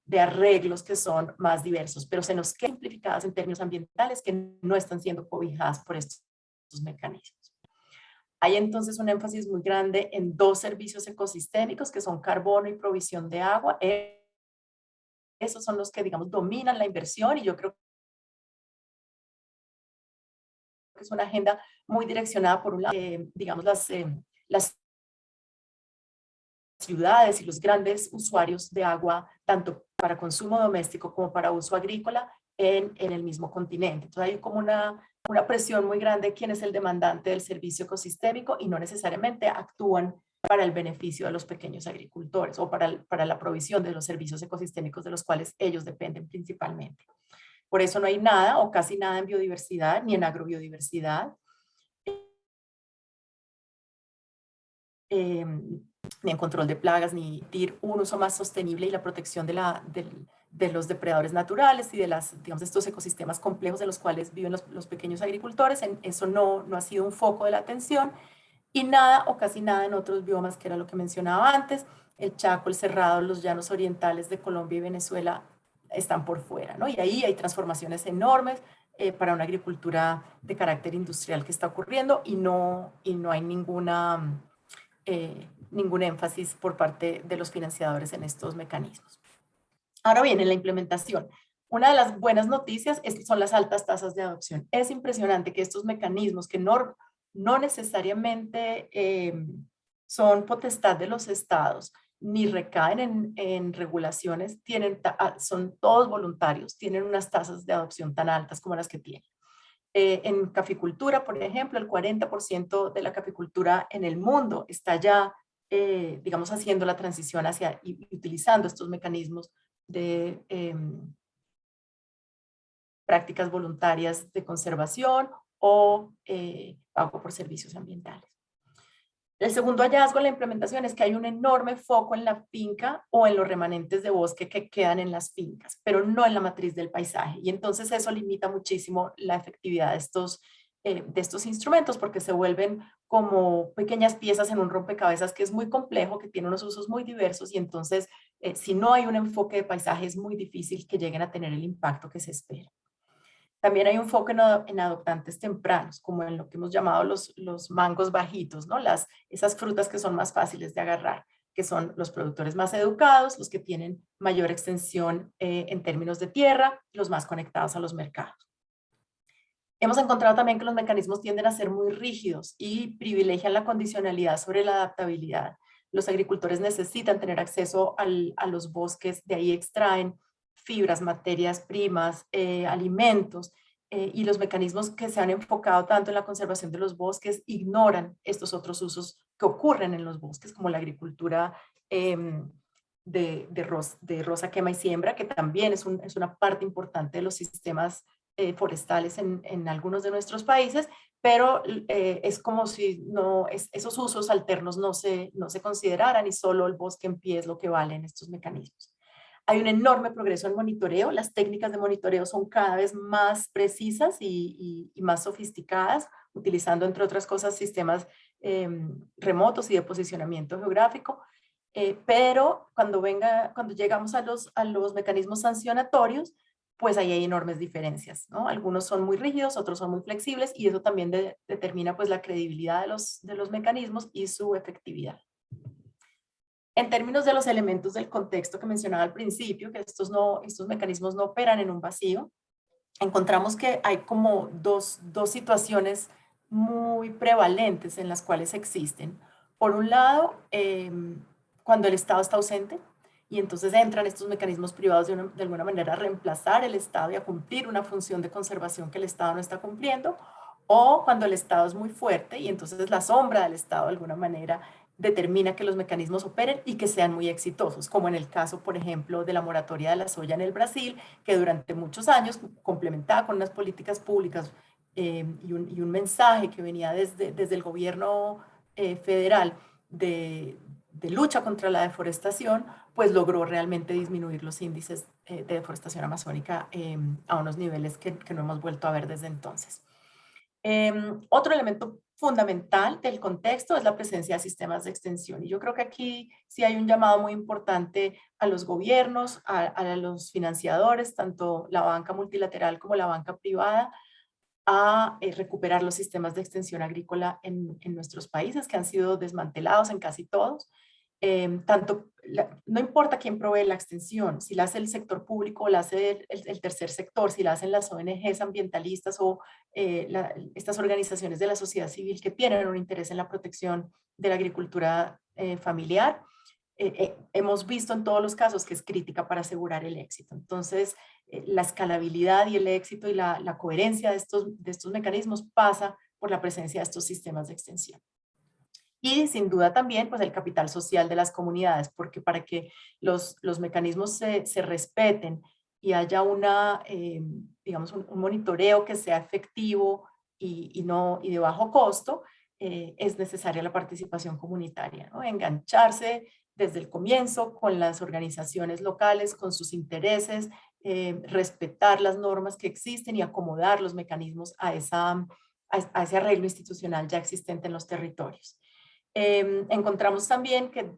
de arreglos que son más diversos, pero se nos quedan simplificadas en términos ambientales que no están siendo cobijadas por estos mecanismos. Hay entonces un énfasis muy grande en dos servicios ecosistémicos que son carbono y provisión de agua. Esos son los que, digamos, dominan la inversión, y yo creo que es una agenda muy direccionada por un lado, digamos, las ciudades y los grandes usuarios de agua, tanto para consumo doméstico como para uso agrícola en el mismo continente. Entonces hay como una presión muy grande de quién es el demandante del servicio ecosistémico, y no necesariamente actúan para el beneficio de los pequeños agricultores o para la provisión de los servicios ecosistémicos de los cuales ellos dependen principalmente. Por eso no hay nada o casi nada en biodiversidad ni en agrobiodiversidad. Ni en control de plagas, ni un uso más sostenible y la protección de los depredadores naturales y de digamos, estos ecosistemas complejos de los cuales viven los pequeños agricultores. Eso no ha sido un foco de la atención, y nada o casi nada en otros biomas, que era lo que mencionaba antes. El Chaco, el Cerrado, los llanos orientales de Colombia y Venezuela están por fuera, ¿no? Y ahí hay transformaciones enormes para una agricultura de carácter industrial que está ocurriendo, y no hay ningún énfasis por parte de los financiadores en estos mecanismos. Ahora bien, en la implementación, una de las buenas noticias son las altas tasas de adopción. Es impresionante que estos mecanismos que no necesariamente son potestad de los estados, ni recaen en regulaciones, son todos voluntarios, tienen unas tasas de adopción tan altas como las que tienen. En caficultura, por ejemplo, el 40% de la caficultura en el mundo está ya, digamos, haciendo la transición y utilizando estos mecanismos de prácticas voluntarias de conservación o pago por servicios ambientales. El segundo hallazgo en la implementación es que hay un enorme foco en la finca o en los remanentes de bosque que quedan en las fincas, pero no en la matriz del paisaje. Y entonces eso limita muchísimo la efectividad de estos instrumentos porque se vuelven como pequeñas piezas en un rompecabezas que es muy complejo, que tiene unos usos muy diversos y entonces si no hay un enfoque de paisaje es muy difícil que lleguen a tener el impacto que se espera. También hay un foco en adoptantes tempranos, como en lo que hemos llamado los mangos bajitos, ¿no? Esas frutas que son más fáciles de agarrar, que son los productores más educados, los que tienen mayor extensión en términos de tierra, los más conectados a los mercados. Hemos encontrado también que los mecanismos tienden a ser muy rígidos y privilegian la condicionalidad sobre la adaptabilidad. Los agricultores necesitan tener acceso a los bosques, de ahí extraen fibras, materias primas, alimentos, y los mecanismos que se han enfocado tanto en la conservación de los bosques ignoran estos otros usos que ocurren en los bosques, como la agricultura de roza, quema y siembra, que también es una parte importante de los sistemas forestales en algunos de nuestros países, pero es como si esos usos alternos no se consideraran y solo el bosque en pie es lo que vale en estos mecanismos. Hay un enorme progreso en monitoreo, las técnicas de monitoreo son cada vez más precisas y más sofisticadas, utilizando entre otras cosas sistemas remotos y de posicionamiento geográfico, pero cuando llegamos a los mecanismos sancionatorios, pues ahí hay enormes diferencias, ¿no? Algunos son muy rígidos, otros son muy flexibles y eso también determina pues la credibilidad de los mecanismos y su efectividad. En términos de los elementos del contexto que mencionaba al principio, que estos mecanismos no operan en un vacío, encontramos que hay como dos situaciones muy prevalentes en las cuales existen. Por un lado, cuando el Estado está ausente, y entonces entran estos mecanismos privados de alguna manera a reemplazar el Estado y a cumplir una función de conservación que el Estado no está cumpliendo, o cuando el Estado es muy fuerte y entonces la sombra del Estado de alguna manera determina que los mecanismos operen y que sean muy exitosos, como en el caso, por ejemplo, de la moratoria de la soya en el Brasil, que durante muchos años, complementada con unas políticas públicas y un mensaje que venía desde el gobierno federal de lucha contra la deforestación, pues logró realmente disminuir los índices de deforestación amazónica a unos niveles que no hemos vuelto a ver desde entonces. Otro elemento fundamental del contexto es la presencia de sistemas de extensión. Y yo creo que aquí sí hay un llamado muy importante a los gobiernos, a los financiadores, tanto la banca multilateral como la banca privada, a recuperar los sistemas de extensión agrícola en nuestros países que han sido desmantelados en casi todos. No importa quién provee la extensión, si la hace el sector público o la hace el tercer sector, si la hacen las ONGs ambientalistas o estas organizaciones de la sociedad civil que tienen un interés en la protección de la agricultura familiar, hemos visto en todos los casos que es crítica para asegurar el éxito. Entonces, la escalabilidad y el éxito y la coherencia de estos mecanismos pasa por la presencia de estos sistemas de extensión. Y sin duda también pues el capital social de las comunidades, porque para que los mecanismos se respeten y haya digamos un monitoreo que sea efectivo y de bajo costo, es necesaria la participación comunitaria, ¿no? Engancharse desde el comienzo con las organizaciones locales, con sus intereses, respetar las normas que existen y acomodar los mecanismos a ese arreglo institucional ya existente en los territorios. Encontramos también que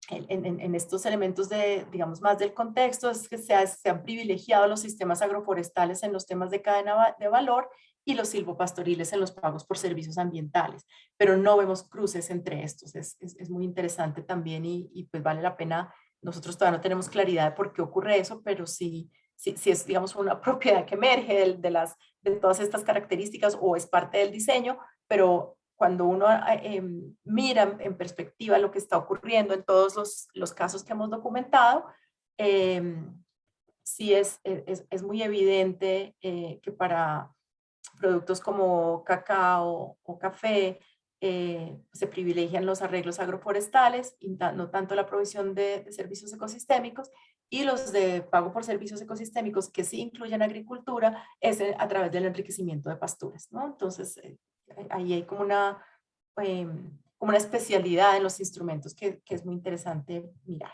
en estos elementos digamos, más del contexto, es que se han privilegiado los sistemas agroforestales en los temas de cadena de valor y los silvopastoriles en los pagos por servicios ambientales, pero no vemos cruces entre estos. Es muy interesante también y pues vale la pena Nosotros todavía no tenemos claridad de por qué ocurre eso, pero sí es, digamos, una propiedad que emerge de todas estas características o es parte del diseño, pero cuando uno mira en perspectiva lo que está ocurriendo en todos los casos que hemos documentado, sí es muy evidente que para productos como cacao o café se privilegian los arreglos agroforestales y no tanto la provisión de servicios ecosistémicos, y los de pago por servicios ecosistémicos que sí incluyen agricultura es a través del enriquecimiento de pasturas, ¿no? Entonces, ahí hay como una especialidad en los instrumentos que es muy interesante mirar.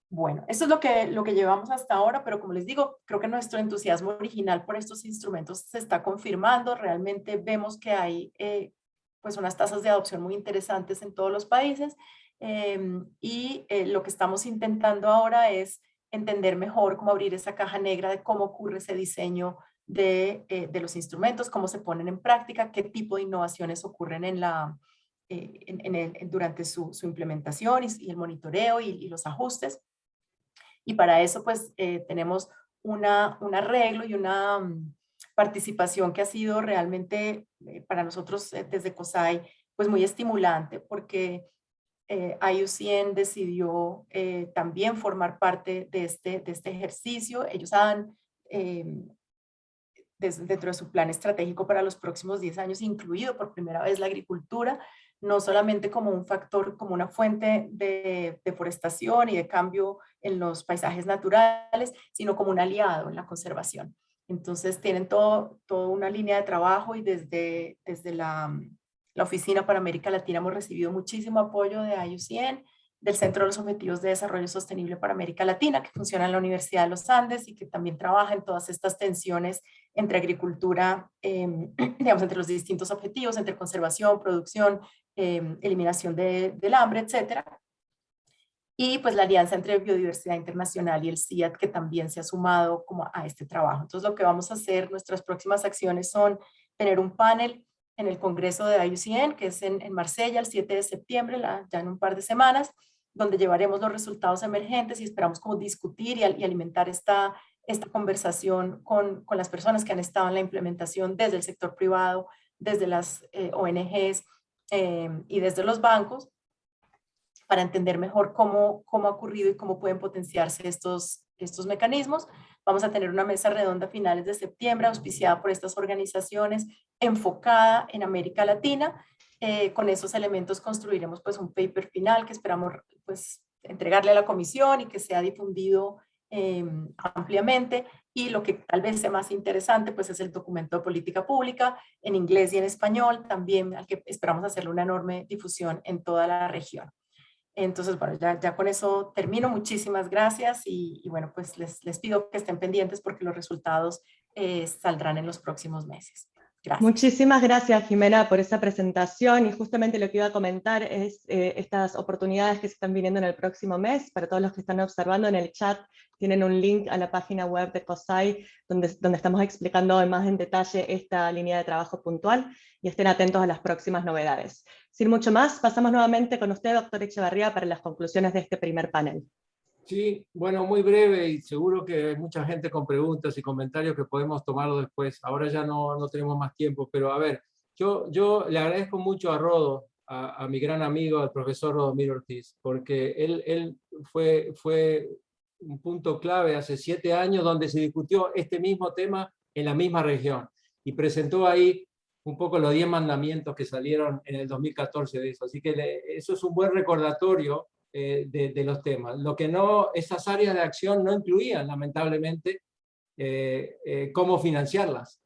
Bueno, esto es lo que llevamos hasta ahora, pero como les digo, creo que nuestro entusiasmo original por estos instrumentos se está confirmando. Realmente vemos que hay pues unas tasas de adopción muy interesantes en todos los países, y lo que estamos intentando ahora es entender mejor cómo abrir esa caja negra de cómo ocurre ese diseño de los instrumentos, cómo se ponen en práctica, qué tipo de innovaciones ocurren durante su implementación y el monitoreo y los ajustes. Y para eso pues tenemos un arreglo y una participación que ha sido realmente para nosotros desde COSAI pues muy estimulante, porque IUCN decidió también formar parte de este ejercicio. Ellos han, dentro de su plan estratégico para los próximos 10 años, incluido por primera vez la agricultura, no solamente como un factor, como una fuente de deforestación y de cambio en los paisajes naturales, sino como un aliado en la conservación. Entonces tienen toda una línea de trabajo, y desde la Oficina para América Latina hemos recibido muchísimo apoyo de IUCN, del Centro de los Objetivos de Desarrollo Sostenible para América Latina, que funciona en la Universidad de los Andes y que también trabaja en todas estas tensiones entre agricultura, digamos, entre los distintos objetivos, entre conservación, producción, eliminación del hambre, etcétera. Y pues la alianza entre Biodiversidad Internacional y el CIAT, que también se ha sumado como a este trabajo. Entonces lo que vamos a hacer, nuestras próximas acciones son tener un panel en el Congreso de IUCN, que es en Marsella el 7 de septiembre, ya en un par de semanas, donde llevaremos los resultados emergentes y esperamos como discutir y alimentar esta conversación con las personas que han estado en la implementación desde el sector privado, desde las ONGs y desde los bancos, para entender mejor cómo ha ocurrido y cómo pueden potenciarse estos mecanismos. Vamos a tener una mesa redonda a finales de septiembre, auspiciada por estas organizaciones, enfocada en América Latina. Con esos elementos construiremos pues un paper final que esperamos pues entregarle a la comisión y que sea difundido ampliamente. Y lo que tal vez sea más interesante pues es el documento de política pública en inglés y en español, también al que esperamos hacerle una enorme difusión en toda la región. Entonces, bueno, ya con eso termino. Muchísimas gracias y bueno, pues les pido que estén pendientes porque los resultados saldrán en los próximos meses. Gracias. Muchísimas gracias, Jimena, por esa presentación, y justamente lo que iba a comentar es estas oportunidades que se están viniendo en el próximo mes. Para todos los que están observando en el chat, tienen un link a la página web de COSAI donde estamos explicando más en detalle esta línea de trabajo puntual, y estén atentos a las próximas novedades. Sin mucho más, pasamos nuevamente con usted, doctor Echevarría, para las conclusiones de este primer panel. Sí, bueno, muy breve, y seguro que hay mucha gente con preguntas y comentarios que podemos tomarlo después. Ahora ya no tenemos más tiempo, pero a ver, yo le agradezco mucho a Rodo, a mi gran amigo, el profesor Rodomiro Ortiz, porque él fue un punto clave hace 7 años donde se discutió este mismo tema en la misma región, y presentó ahí un poco los 10 mandamientos que salieron en el 2014 de eso. Así que eso es un buen recordatorio de los temas. Lo que esas áreas de acción no incluían, lamentablemente, cómo financiarlas.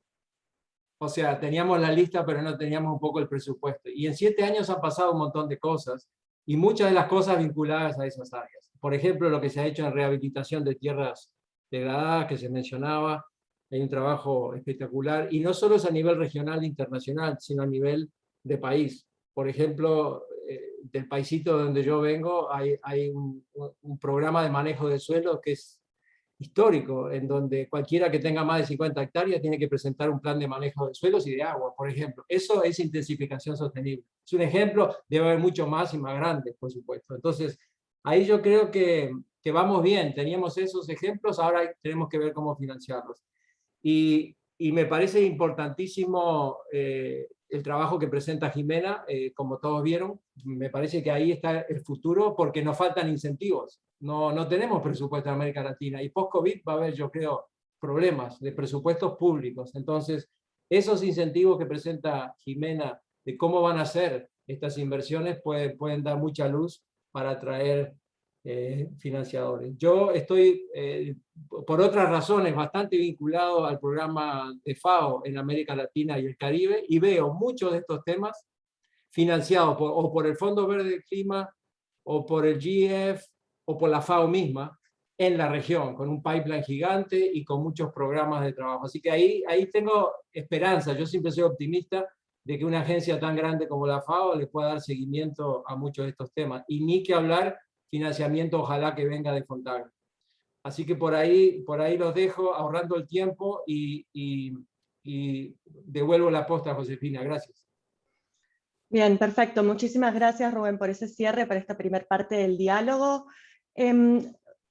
O sea, teníamos la lista, pero no teníamos un poco el presupuesto. Y en 7 años han pasado un montón de cosas, y muchas de las cosas vinculadas a esas áreas. Por ejemplo, lo que se ha hecho en rehabilitación de tierras degradadas, que se mencionaba, hay un trabajo espectacular, y no solo es a nivel regional e internacional, sino a nivel de país. Por ejemplo, del paisito donde yo vengo, hay un programa de manejo de suelo que es histórico, en donde cualquiera que tenga más de 50 hectáreas tiene que presentar un plan de manejo de suelos y de agua, por ejemplo. Eso es intensificación sostenible. Es un ejemplo, debe haber mucho más y más grande, por supuesto. Entonces, ahí yo creo que vamos bien, teníamos esos ejemplos, ahora tenemos que ver cómo financiarlos. Y me parece importantísimo el trabajo que presenta Jimena, como todos vieron, me parece que ahí está el futuro porque nos faltan incentivos. No tenemos presupuesto en América Latina y post-COVID va a haber, yo creo, problemas de presupuestos públicos. Entonces, esos incentivos que presenta Jimena de cómo van a ser estas inversiones pueden dar mucha luz para atraer financiadores. Yo estoy, por otras razones, bastante vinculado al programa de FAO en América Latina y el Caribe, y veo muchos de estos temas financiados o por el Fondo Verde del Clima, o por el GEF, o por la FAO misma, en la región, con un pipeline gigante y con muchos programas de trabajo. Así que ahí tengo esperanza. Yo siempre soy optimista de que una agencia tan grande como la FAO le pueda dar seguimiento a muchos de estos temas. Y ni que hablar financiamiento, ojalá que venga de Fontagro. Así que por ahí los dejo, ahorrando el tiempo, y devuelvo la posta a Josefina. Gracias. Bien, perfecto. Muchísimas gracias, Rubén, por ese cierre, para esta primera parte del diálogo.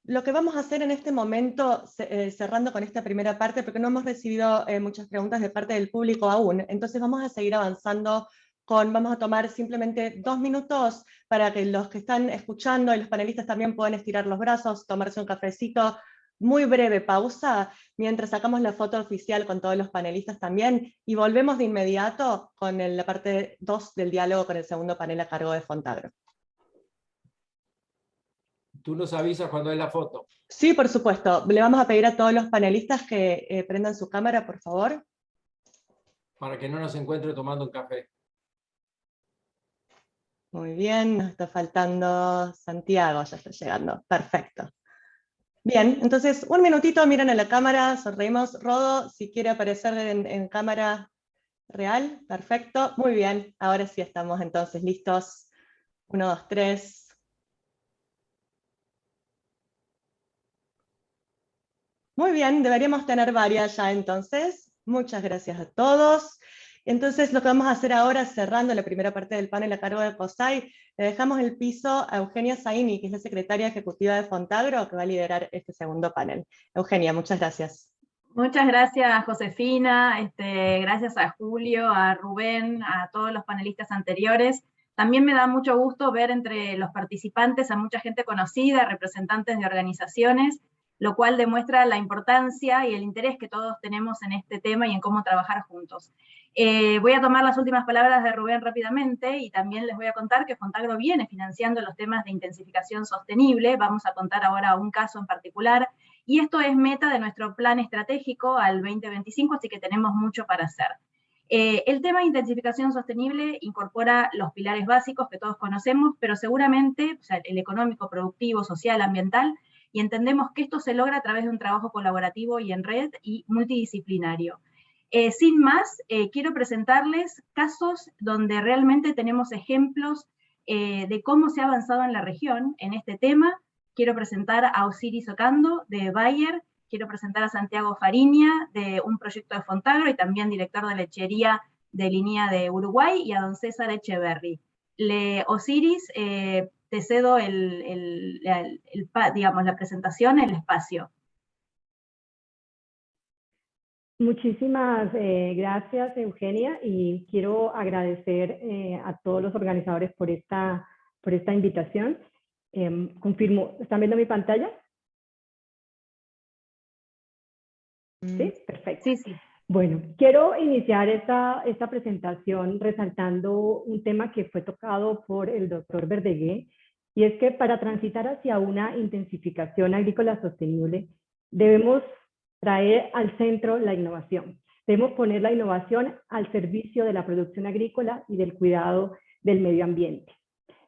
Lo que vamos a hacer en este momento, cerrando con esta primera parte, porque no hemos recibido muchas preguntas de parte del público aún, entonces vamos a seguir avanzando vamos a tomar simplemente 2 minutos para que los que están escuchando y los panelistas también puedan estirar los brazos, tomarse un cafecito. Muy breve pausa, mientras sacamos la foto oficial con todos los panelistas también, y volvemos de inmediato con la parte 2 del diálogo con el segundo panel a cargo de Fontagro. Tú nos avisas cuando es la foto. Sí, por supuesto. Le vamos a pedir a todos los panelistas que prendan su cámara, por favor. Para que no nos encuentre tomando un café. Muy bien, nos está faltando Santiago, ya está llegando. Perfecto. Bien, entonces, un minutito, miren a la cámara, sonreímos. Rodo, si quiere aparecer en cámara real, perfecto. Muy bien, ahora sí estamos entonces listos. 1, 2, 3. Muy bien, deberíamos tener varias ya entonces. Muchas gracias a todos. Entonces lo que vamos a hacer ahora, cerrando la primera parte del panel a cargo de COSAI, le dejamos el piso a Eugenia Zaini, que es la secretaria ejecutiva de Fontagro, que va a liderar este segundo panel. Eugenia, muchas gracias. Muchas gracias, Josefina, gracias a Julio, a Rubén, a todos los panelistas anteriores. También me da mucho gusto ver entre los participantes a mucha gente conocida, representantes de organizaciones, lo cual demuestra la importancia y el interés que todos tenemos en este tema y en cómo trabajar juntos. Voy a tomar las últimas palabras de Rubén rápidamente, y también les voy a contar que Fontagro viene financiando los temas de intensificación sostenible. Vamos a contar ahora un caso en particular, y esto es meta de nuestro plan estratégico al 2025, así que tenemos mucho para hacer. El tema de intensificación sostenible incorpora los pilares básicos que todos conocemos, pero seguramente, o sea, el económico, productivo, social, ambiental, y entendemos que esto se logra a través de un trabajo colaborativo y en red y multidisciplinario. Sin más, quiero presentarles casos donde realmente tenemos ejemplos de cómo se ha avanzado en la región en este tema. Quiero presentar a Osiris Ocando, de Bayer. Quiero presentar a Santiago Fariña, de un proyecto de Fontagro y también director de lechería de línea de Uruguay, y a don César Echeverry. Osiris, te cedo digamos, la presentación, el espacio. Muchísimas gracias, Eugenia, y quiero agradecer a todos los organizadores por esta invitación. Confirmo, ¿están viendo mi pantalla? Sí, perfecto. Sí, sí. Bueno, quiero iniciar esta presentación resaltando un tema que fue tocado por el doctor Verdegué, y es que para transitar hacia una intensificación agrícola sostenible debemos traer al centro la innovación. Debemos poner la innovación al servicio de la producción agrícola y del cuidado del medio ambiente.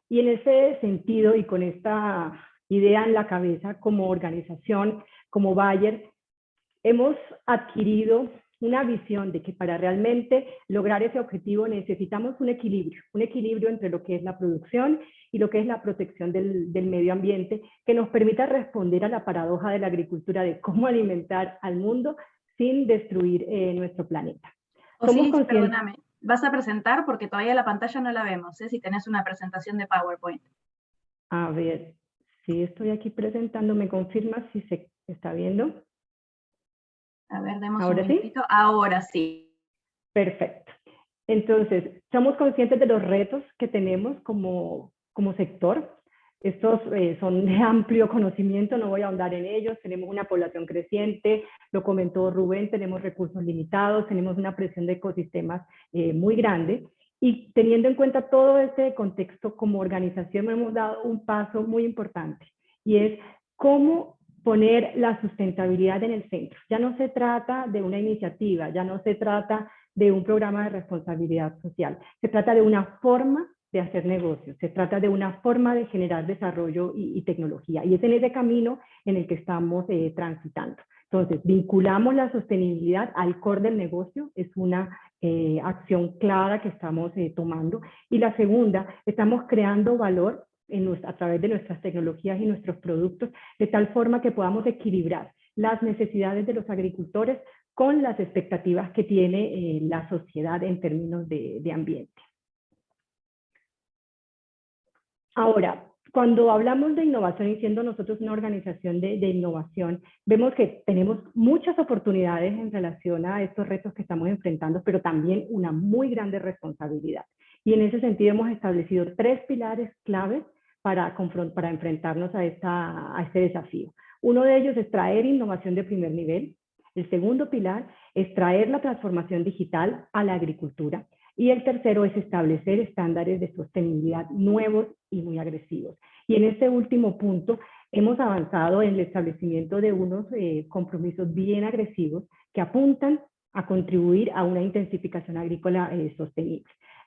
Y en ese sentido, y con esta idea en la cabeza, como organización, como Bayer, hemos adquirido una visión de que para realmente lograr ese objetivo necesitamos un equilibrio entre lo que es la producción y lo que es la protección del medio ambiente, que nos permita responder a la paradoja de la agricultura de cómo alimentar al mundo sin destruir nuestro planeta. Osiris, perdóname, ¿vas a presentar? Porque todavía la pantalla no la vemos, si tenés una presentación de PowerPoint. A ver, Sí, estoy aquí presentando. ¿Me confirma si se está viendo? A ver, demos ¿Ahora un sí? minutito. Ahora sí. Perfecto. Entonces, somos conscientes de los retos que tenemos como sector. Estos son de amplio conocimiento, no voy a ahondar en ellos. Tenemos una población creciente, lo comentó Rubén, tenemos recursos limitados, tenemos una presión de ecosistemas muy grande. Y teniendo en cuenta todo este contexto, como organización hemos dado un paso muy importante, y es cómo poner la sustentabilidad en el centro. Ya no se trata de una iniciativa, ya no se trata de un programa de responsabilidad social. Se trata de una forma de hacer negocios, se trata de una forma de generar desarrollo y tecnología. Y es en ese camino en el que estamos transitando. Entonces, vinculamos la sostenibilidad al core del negocio, es una acción clara que estamos tomando. Y la segunda, estamos creando valor a través de nuestras tecnologías y nuestros productos, de tal forma que podamos equilibrar las necesidades de los agricultores con las expectativas que tiene la sociedad en términos de ambiente. Ahora, cuando hablamos de innovación y siendo nosotros una organización de innovación, vemos que tenemos muchas oportunidades en relación a estos retos que estamos enfrentando, pero también una muy grande responsabilidad. Y en ese sentido hemos establecido 3 pilares claves para enfrentarnos a este desafío. Uno de ellos es traer innovación de primer nivel. El segundo pilar es traer la transformación digital a la agricultura. Y el tercero es establecer estándares de sostenibilidad nuevos y muy agresivos. Y en este último punto hemos avanzado en el establecimiento de unos compromisos bien agresivos que apuntan a contribuir a una intensificación agrícola sostenible.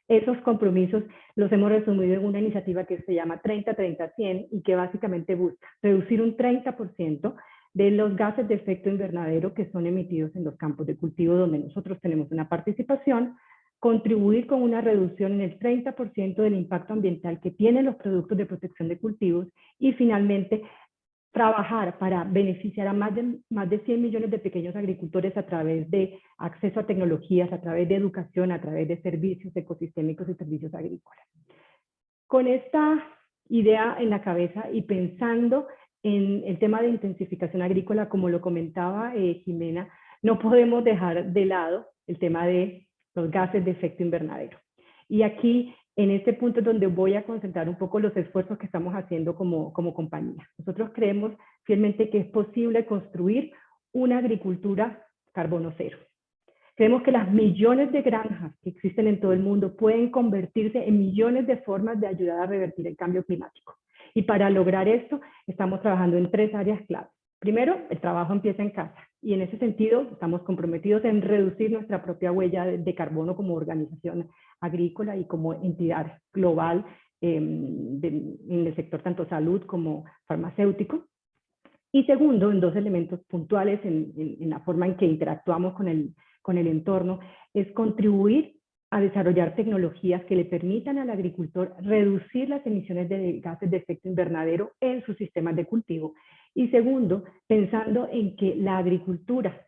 Esos compromisos los hemos resumido en una iniciativa que se llama 30-30-100 y que básicamente busca reducir un 30% de los gases de efecto invernadero que son emitidos en los campos de cultivo donde nosotros tenemos una participación, contribuir con una reducción en el 30% del impacto ambiental que tienen los productos de protección de cultivos y finalmente trabajar para beneficiar a más de 100 millones de pequeños agricultores a través de acceso a tecnologías, a través de educación, a través de servicios ecosistémicos y servicios agrícolas. Con esta idea en la cabeza y pensando en el tema de intensificación agrícola, como lo comentaba Jimena, no podemos dejar de lado el tema de los gases de efecto invernadero. Y aquí, en este punto es donde voy a concentrar un poco los esfuerzos que estamos haciendo como compañía. Nosotros creemos fielmente que es posible construir una agricultura carbono cero. Creemos que las millones de granjas que existen en todo el mundo pueden convertirse en millones de formas de ayudar a revertir el cambio climático. Y para lograr esto, estamos trabajando en 3 áreas clave. Primero, el trabajo empieza en casa. Y en ese sentido, estamos comprometidos en reducir nuestra propia huella de carbono como organización agrícola y como entidad global en el sector tanto salud como farmacéutico. Y segundo, en 2 elementos puntuales en la forma en que interactuamos con el entorno, es contribuir a desarrollar tecnologías que le permitan al agricultor reducir las emisiones de gases de efecto invernadero en sus sistemas de cultivo. Y segundo, pensando en que la agricultura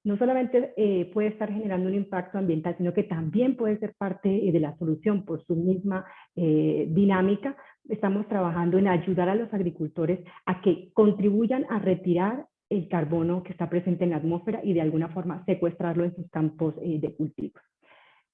no solamente puede estar generando un impacto ambiental, sino que también puede ser parte de la solución por su misma dinámica. Estamos trabajando en ayudar a los agricultores a que contribuyan a retirar el carbono que está presente en la atmósfera y de alguna forma secuestrarlo en sus campos de cultivo.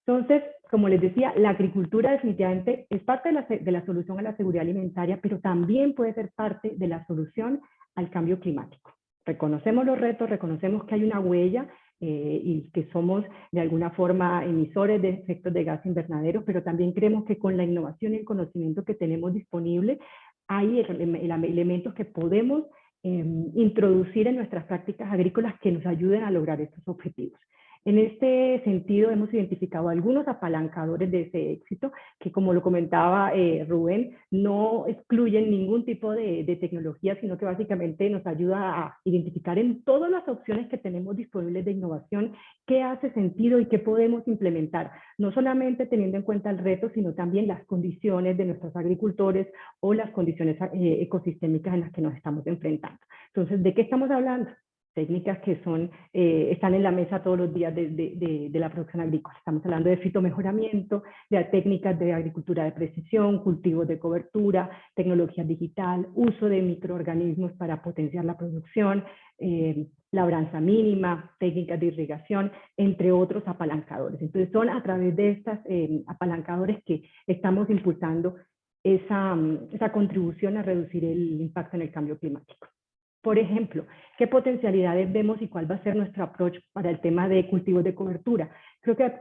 Entonces, como les decía, la agricultura definitivamente es parte de la solución a la seguridad alimentaria, pero también puede ser parte de la solución al cambio climático. Reconocemos los retos, reconocemos que hay una huella y que somos de alguna forma emisores de efectos de gas invernadero, pero también creemos que con la innovación y el conocimiento que tenemos disponible, hay elementos que podemos introducir en nuestras prácticas agrícolas que nos ayuden a lograr estos objetivos. En este sentido, hemos identificado algunos apalancadores de ese éxito que, como lo comentaba Rubén, no excluyen ningún tipo de tecnología, sino que básicamente nos ayuda a identificar en todas las opciones que tenemos disponibles de innovación qué hace sentido y qué podemos implementar, no solamente teniendo en cuenta el reto, sino también las condiciones de nuestros agricultores o las condiciones ecosistémicas en las que nos estamos enfrentando. Entonces, ¿de qué estamos hablando? técnicas que están en la mesa todos los días de la producción agrícola. Estamos hablando de fitomejoramiento, de técnicas de agricultura de precisión, cultivos de cobertura, tecnología digital, uso de microorganismos para potenciar la producción, labranza mínima, técnicas de irrigación, entre otros apalancadores. Entonces son a través de estos apalancadores que estamos impulsando esa contribución a reducir el impacto en el cambio climático. Por ejemplo, ¿qué potencialidades vemos y cuál va a ser nuestro approach para el tema de cultivos de cobertura?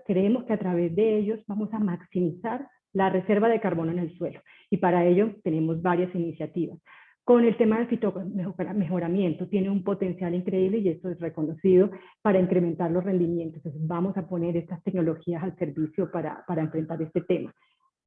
Creemos que a través de ellos vamos a maximizar la reserva de carbono en el suelo y para ello tenemos varias iniciativas. Con el tema de fitomejoramiento tiene un potencial increíble y esto es reconocido para incrementar los rendimientos. Entonces vamos a poner estas tecnologías al servicio para enfrentar este tema.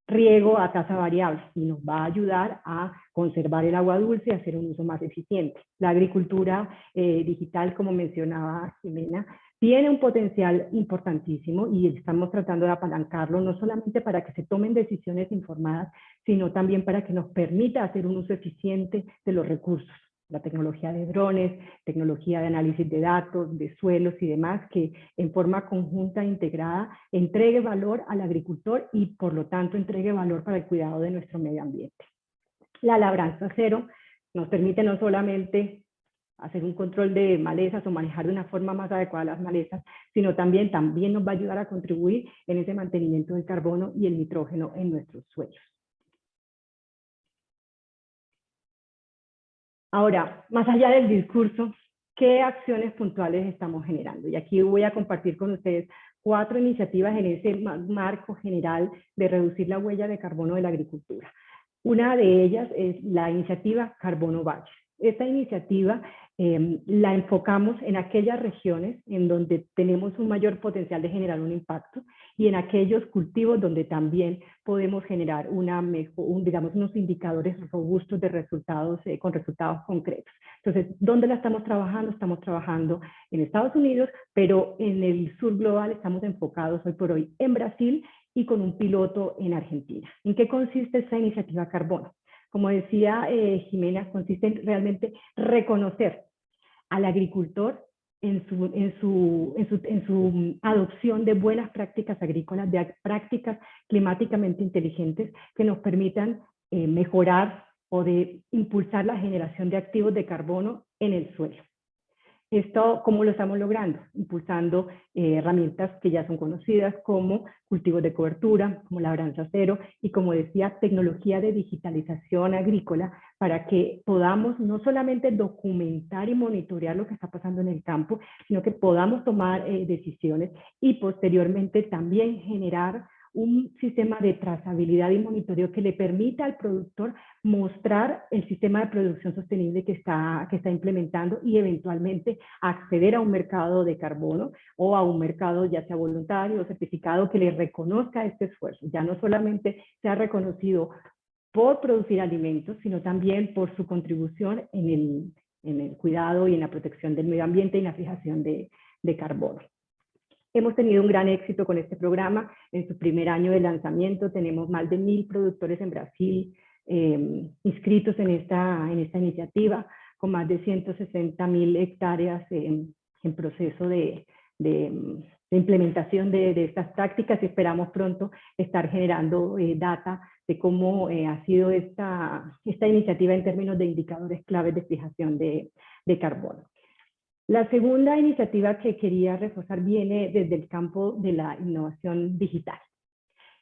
Riego a tasa variable y nos va a ayudar a conservar el agua dulce y hacer un uso más eficiente. La agricultura digital, como mencionaba Jimena, tiene un potencial importantísimo y estamos tratando de apalancarlo no solamente para que se tomen decisiones informadas, sino también para que nos permita hacer un uso eficiente de los recursos. La tecnología de drones, tecnología de análisis de datos, de suelos y demás, que en forma conjunta e integrada entregue valor al agricultor y por lo tanto entregue valor para el cuidado de nuestro medio ambiente. La labranza cero nos permite no solamente hacer un control de malezas o manejar de una forma más adecuada las malezas, sino también nos va a ayudar a contribuir en ese mantenimiento del carbono y el nitrógeno en nuestros suelos. Ahora, más allá del discurso, ¿qué acciones puntuales estamos generando? Y aquí voy a compartir con ustedes 4 iniciativas en ese marco general de reducir la huella de carbono de la agricultura. Una de ellas es la iniciativa Carbono Valle. Esta iniciativa la enfocamos en aquellas regiones en donde tenemos un mayor potencial de generar un impacto y en aquellos cultivos donde también podemos generar digamos, unos indicadores robustos de resultados, con resultados concretos. Entonces, ¿dónde la estamos trabajando? Estamos trabajando en Estados Unidos, pero en el sur global estamos enfocados hoy por hoy en Brasil y con un piloto en Argentina. ¿En qué consiste esta iniciativa Carbono? Como decía Jimena, consiste en realmente reconocer al agricultor en su adopción de buenas prácticas agrícolas, de prácticas climáticamente inteligentes que nos permitan mejorar o de impulsar la generación de activos de carbono en el suelo. Esto, ¿cómo lo estamos logrando? Impulsando herramientas que ya son conocidas como cultivos de cobertura, como labranza cero y, como decía, tecnología de digitalización agrícola para que podamos no solamente documentar y monitorear lo que está pasando en el campo, sino que podamos tomar decisiones y posteriormente también generar un sistema de trazabilidad y monitoreo que le permita al productor mostrar el sistema de producción sostenible que está implementando y eventualmente acceder a un mercado de carbono o a un mercado ya sea voluntario o certificado que le reconozca este esfuerzo. Ya no solamente se ha reconocido por producir alimentos, sino también por su contribución en el cuidado y en la protección del medio ambiente y la fijación de carbono. Hemos tenido un gran éxito con este programa. En su primer año de lanzamiento tenemos más de 1000 productores en Brasil inscritos en esta iniciativa, con más de 160.000 hectáreas en proceso de implementación de estas prácticas y esperamos pronto estar generando data de cómo ha sido esta iniciativa en términos de indicadores claves de fijación de carbono. La segunda iniciativa que quería reforzar viene desde el campo de la innovación digital.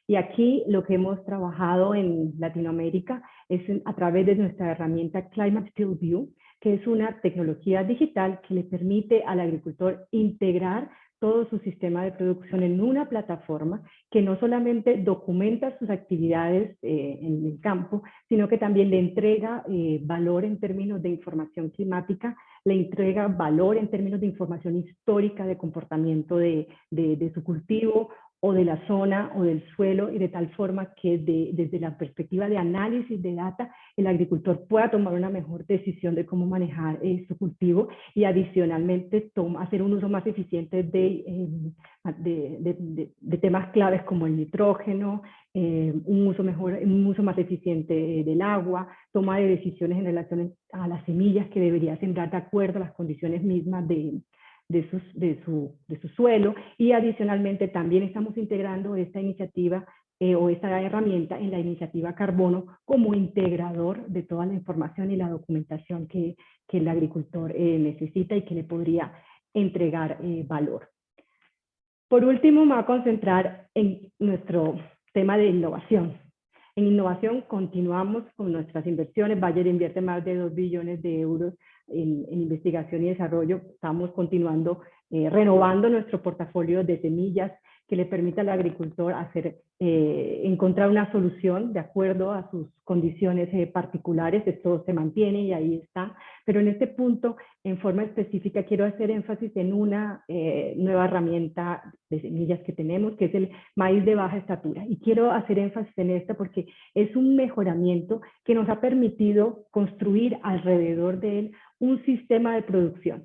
Y aquí lo que hemos trabajado en Latinoamérica es a través de nuestra herramienta Climate Field View, que es una tecnología digital que le permite al agricultor integrar todo su sistema de producción en una plataforma que no solamente documenta sus actividades en el campo, sino que también le entrega valor en términos de información climática, le entrega valor en términos de información histórica de comportamiento de su cultivo o de la zona o del suelo, y de tal forma que desde la perspectiva de análisis de data, el agricultor pueda tomar una mejor decisión de cómo manejar su cultivo, y adicionalmente hacer un uso más eficiente de temas claves como el nitrógeno, un uso más eficiente del agua, toma de decisiones en relación a las semillas que debería sembrar de acuerdo a las condiciones mismas de su suelo. Y adicionalmente también estamos integrando esta iniciativa o esta herramienta en la iniciativa Carbono como integrador de toda la información y la documentación que el agricultor necesita y que le podría entregar valor. Por último, me voy a concentrar en nuestro tema de innovación. En innovación continuamos con nuestras inversiones. Bayer invierte más de 2 billones de euros en investigación y desarrollo. Estamos continuando renovando nuestro portafolio de semillas que le permita al agricultor encontrar una solución de acuerdo a sus condiciones particulares. Esto se mantiene y ahí está. Pero en este punto, en forma específica, quiero hacer énfasis en una nueva herramienta de semillas que tenemos, que es el maíz de baja estatura. Y quiero hacer énfasis en esta porque es un mejoramiento que nos ha permitido construir alrededor de él un sistema de producción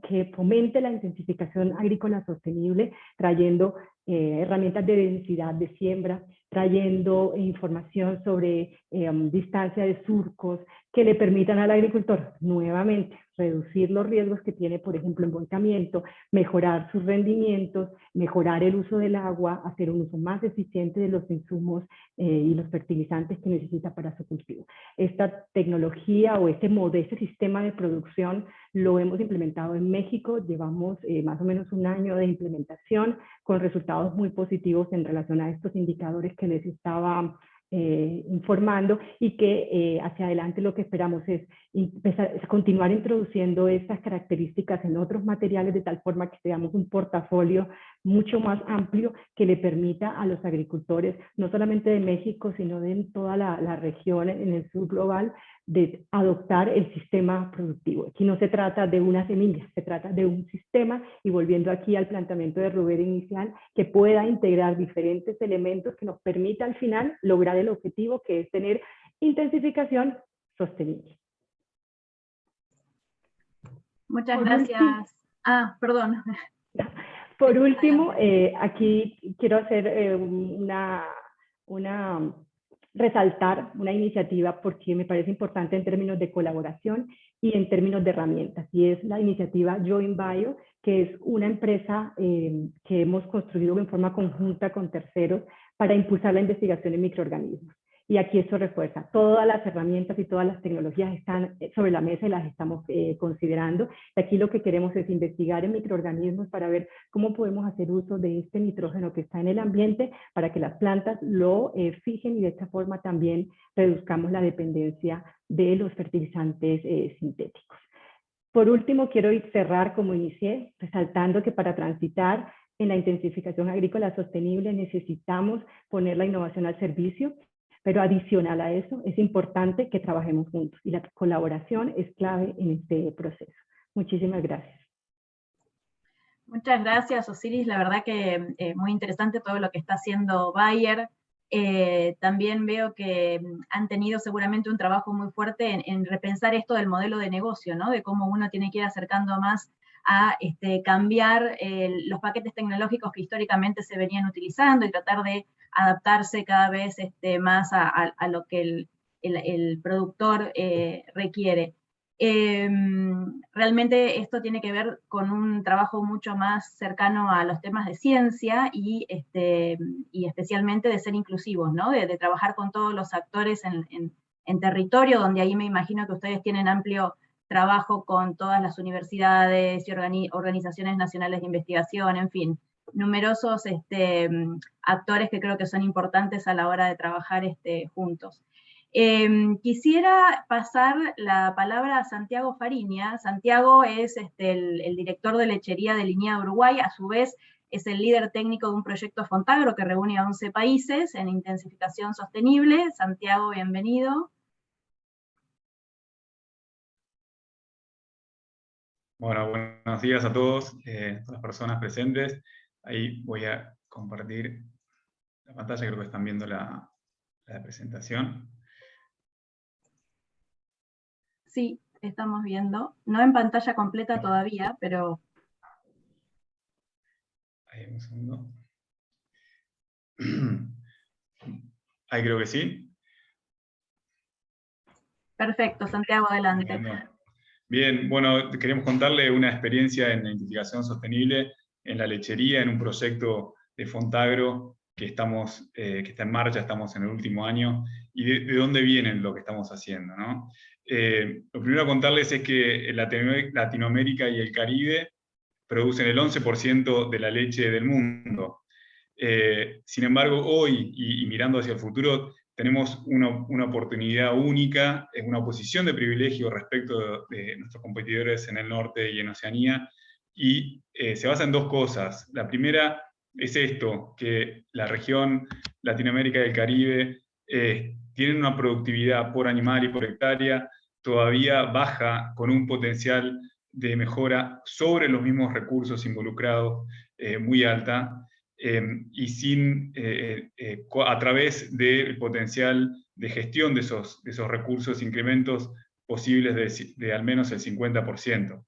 que fomente la intensificación agrícola sostenible, trayendo herramientas de densidad de siembra, trayendo información sobre distancia de surcos que le permitan al agricultor nuevamente reducir los riesgos que tiene, por ejemplo, emboncamiento, mejorar sus rendimientos, mejorar el uso del agua, hacer un uso más eficiente de los insumos y los fertilizantes que necesita para su cultivo. Esta tecnología o este sistema de producción lo hemos implementado en México. Llevamos más o menos un año de implementación con resultados muy positivos en relación a estos indicadores que les estaba informando, y que hacia adelante lo que esperamos es continuar introduciendo estas características en otros materiales de tal forma que tengamos un portafolio mucho más amplio que le permita a los agricultores, no solamente de México, sino de toda la región en el sur global, de adoptar el sistema productivo. Aquí no se trata de una semilla, se trata de un sistema, y volviendo aquí al planteamiento de Rubén inicial, que pueda integrar diferentes elementos que nos permita al final lograr el objetivo, que es tener intensificación sostenible. Muchas gracias. Perdón. Por último, aquí quiero hacer resaltar una iniciativa porque me parece importante en términos de colaboración y en términos de herramientas, y es la iniciativa Join Bio, que es una empresa que hemos construido en forma conjunta con terceros para impulsar la investigación en microorganismos. Y aquí esto refuerza, todas las herramientas y todas las tecnologías están sobre la mesa y las estamos considerando. Y aquí lo que queremos es investigar en microorganismos para ver cómo podemos hacer uso de este nitrógeno que está en el ambiente para que las plantas lo fijen, y de esta forma también reduzcamos la dependencia de los fertilizantes sintéticos. Por último, quiero cerrar como inicié, resaltando que para transitar en la intensificación agrícola sostenible necesitamos poner la innovación al servicio. Pero adicional a eso, es importante que trabajemos juntos, y la colaboración es clave en este proceso. Muchísimas gracias. Muchas gracias, Osiris. La verdad que muy interesante todo lo que está haciendo Bayer. También veo que han tenido seguramente un trabajo muy fuerte en repensar esto del modelo de negocio, ¿no? De cómo uno tiene que ir acercando más a cambiar los paquetes tecnológicos que históricamente se venían utilizando, y tratar de adaptarse cada vez más a lo que el productor requiere. Realmente esto tiene que ver con un trabajo mucho más cercano a los temas de ciencia y especialmente de ser inclusivos, ¿no? De trabajar con todos los actores en territorio, donde ahí me imagino que ustedes tienen amplio trabajo con todas las universidades y organizaciones nacionales de investigación, en fin, numerosos actores que creo que son importantes a la hora de trabajar juntos. Quisiera pasar la palabra a Santiago Fariña. Santiago es el director de lechería de Linea Uruguay, a su vez es el líder técnico de un proyecto Fontagro que reúne a 11 países en intensificación sostenible. Santiago, bienvenido. Bueno, buenos días a todos, las personas presentes. Ahí voy a compartir la pantalla, creo que están viendo la presentación. Sí, estamos viendo. No en pantalla completa todavía, pero... Ahí, un segundo. Ahí creo que sí. Perfecto, Santiago, adelante. Bueno. Bien, bueno, queremos contarle una experiencia en la identificación sostenible en la lechería, en un proyecto de Fontagro que está en marcha, estamos en el último año, y de dónde viene lo que estamos haciendo, ¿no? Lo primero a contarles es que Latinoamérica y el Caribe producen el 11% de la leche del mundo. Sin embargo, hoy, y mirando hacia el futuro, tenemos una oportunidad única, una posición de privilegio respecto de nuestros competidores en el norte y en Oceanía, y se basa en dos cosas. La primera es esto, que la región Latinoamérica y el Caribe tienen una productividad por animal y por hectárea todavía baja, con un potencial de mejora sobre los mismos recursos involucrados muy alta, y a través del potencial de gestión de esos recursos, incrementos posibles de al menos el 50%.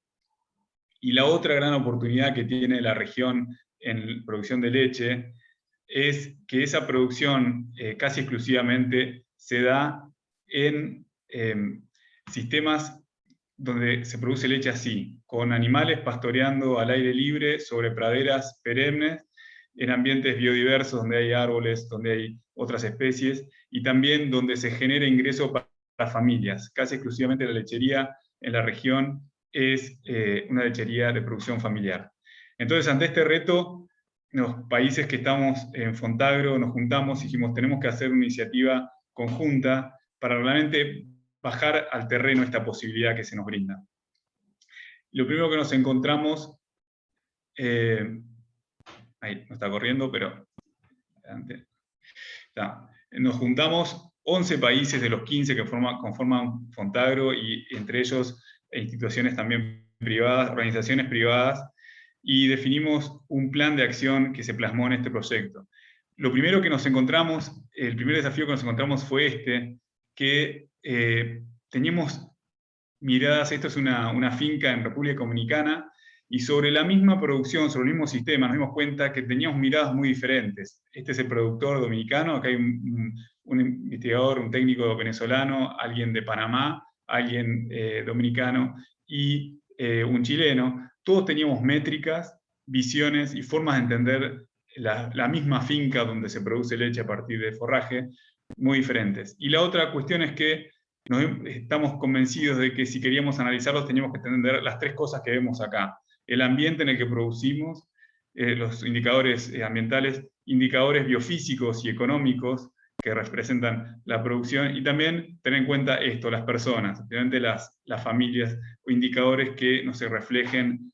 Y la otra gran oportunidad que tiene la región en producción de leche es que esa producción casi exclusivamente se da en sistemas donde se produce leche así, con animales pastoreando al aire libre sobre praderas perennes, en ambientes biodiversos donde hay árboles, donde hay otras especies, y también donde se genera ingreso para familias. Casi exclusivamente la lechería en la región es una lechería de producción familiar. Entonces, ante este reto, los países que estamos en Fontagro nos juntamos y dijimos, tenemos que hacer una iniciativa conjunta para realmente bajar al terreno esta posibilidad que se nos brinda. Lo primero que nos encontramos, ahí no está corriendo, pero adelante. Nos juntamos 11 países de los 15 que conforman Fontagro, y entre ellos instituciones también privadas, organizaciones privadas, y definimos un plan de acción que se plasmó en este proyecto. Lo primero que nos encontramos, el primer desafío que nos encontramos fue que teníamos miradas, esto es una finca en República Dominicana, y sobre la misma producción, sobre el mismo sistema, nos dimos cuenta que teníamos miradas muy diferentes. Este es el productor dominicano, acá hay un investigador, un técnico venezolano, alguien de Panamá, alguien dominicano, y un chileno. Todos teníamos métricas, visiones y formas de entender la misma finca donde se produce leche a partir de forraje, muy diferentes. Y la otra cuestión es que estamos convencidos de que si queríamos analizarlos teníamos que entender las tres cosas que vemos acá. El ambiente en el que producimos, los indicadores ambientales, indicadores biofísicos y económicos que representan la producción, y también tener en cuenta esto, las personas, especialmente las familias, o indicadores que nos reflejen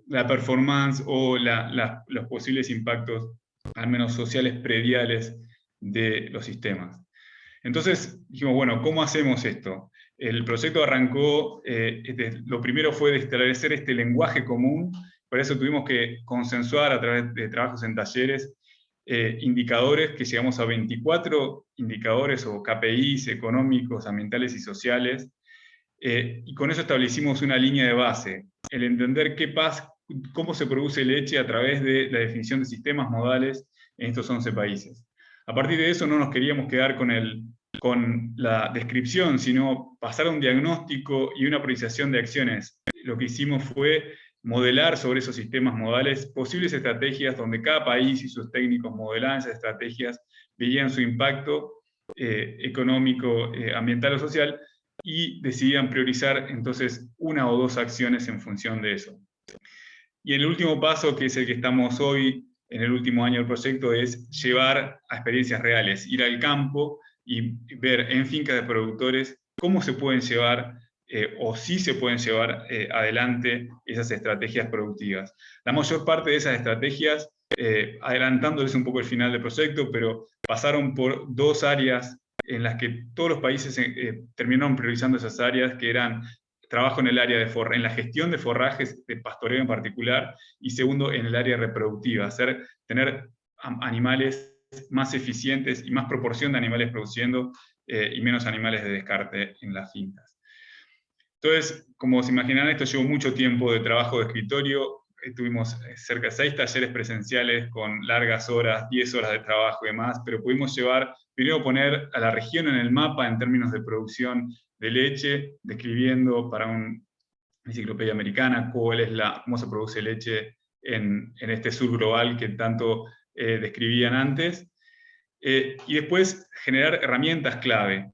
la performance o los posibles impactos, al menos sociales, prediales de los sistemas. Entonces dijimos, bueno, ¿cómo hacemos esto? El proyecto arrancó, lo primero fue de establecer este lenguaje común, por eso tuvimos que consensuar a través de trabajos en talleres, indicadores, que llegamos a 24 indicadores o KPIs económicos, ambientales y sociales, y con eso establecimos una línea de base, el entender cómo se produce leche a través de la definición de sistemas modales en estos 11 países. A partir de eso no nos queríamos quedar con la descripción, sino pasar a un diagnóstico y una priorización de acciones. Lo que hicimos fue modelar sobre esos sistemas modales posibles estrategias donde cada país y sus técnicos modelaban esas estrategias, veían su impacto económico, ambiental o social, y decidían priorizar entonces una o dos acciones en función de eso. Y el último paso, que es el que estamos hoy, en el último año del proyecto, es llevar a experiencias reales, ir al campo y ver en fincas de productores cómo se pueden llevar o si se pueden llevar adelante esas estrategias productivas. La mayor parte de esas estrategias, adelantándoles un poco el final del proyecto, pero pasaron por dos áreas en las que todos los países terminaron priorizando esas áreas, que eran trabajo en el área en la gestión de forrajes, de pastoreo en particular, y segundo, en el área reproductiva, animales más eficientes y más proporción de animales produciendo y menos animales de descarte en las fincas. Entonces, como se imaginarán, esto llevó mucho tiempo de trabajo de escritorio. Tuvimos cerca de 6 talleres presenciales con largas horas, 10 horas de trabajo y demás, pero pudimos primero poner a la región en el mapa en términos de producción de leche, describiendo para una enciclopedia americana cómo se produce leche en este sur global que tanto describían antes. Y después generar herramientas clave.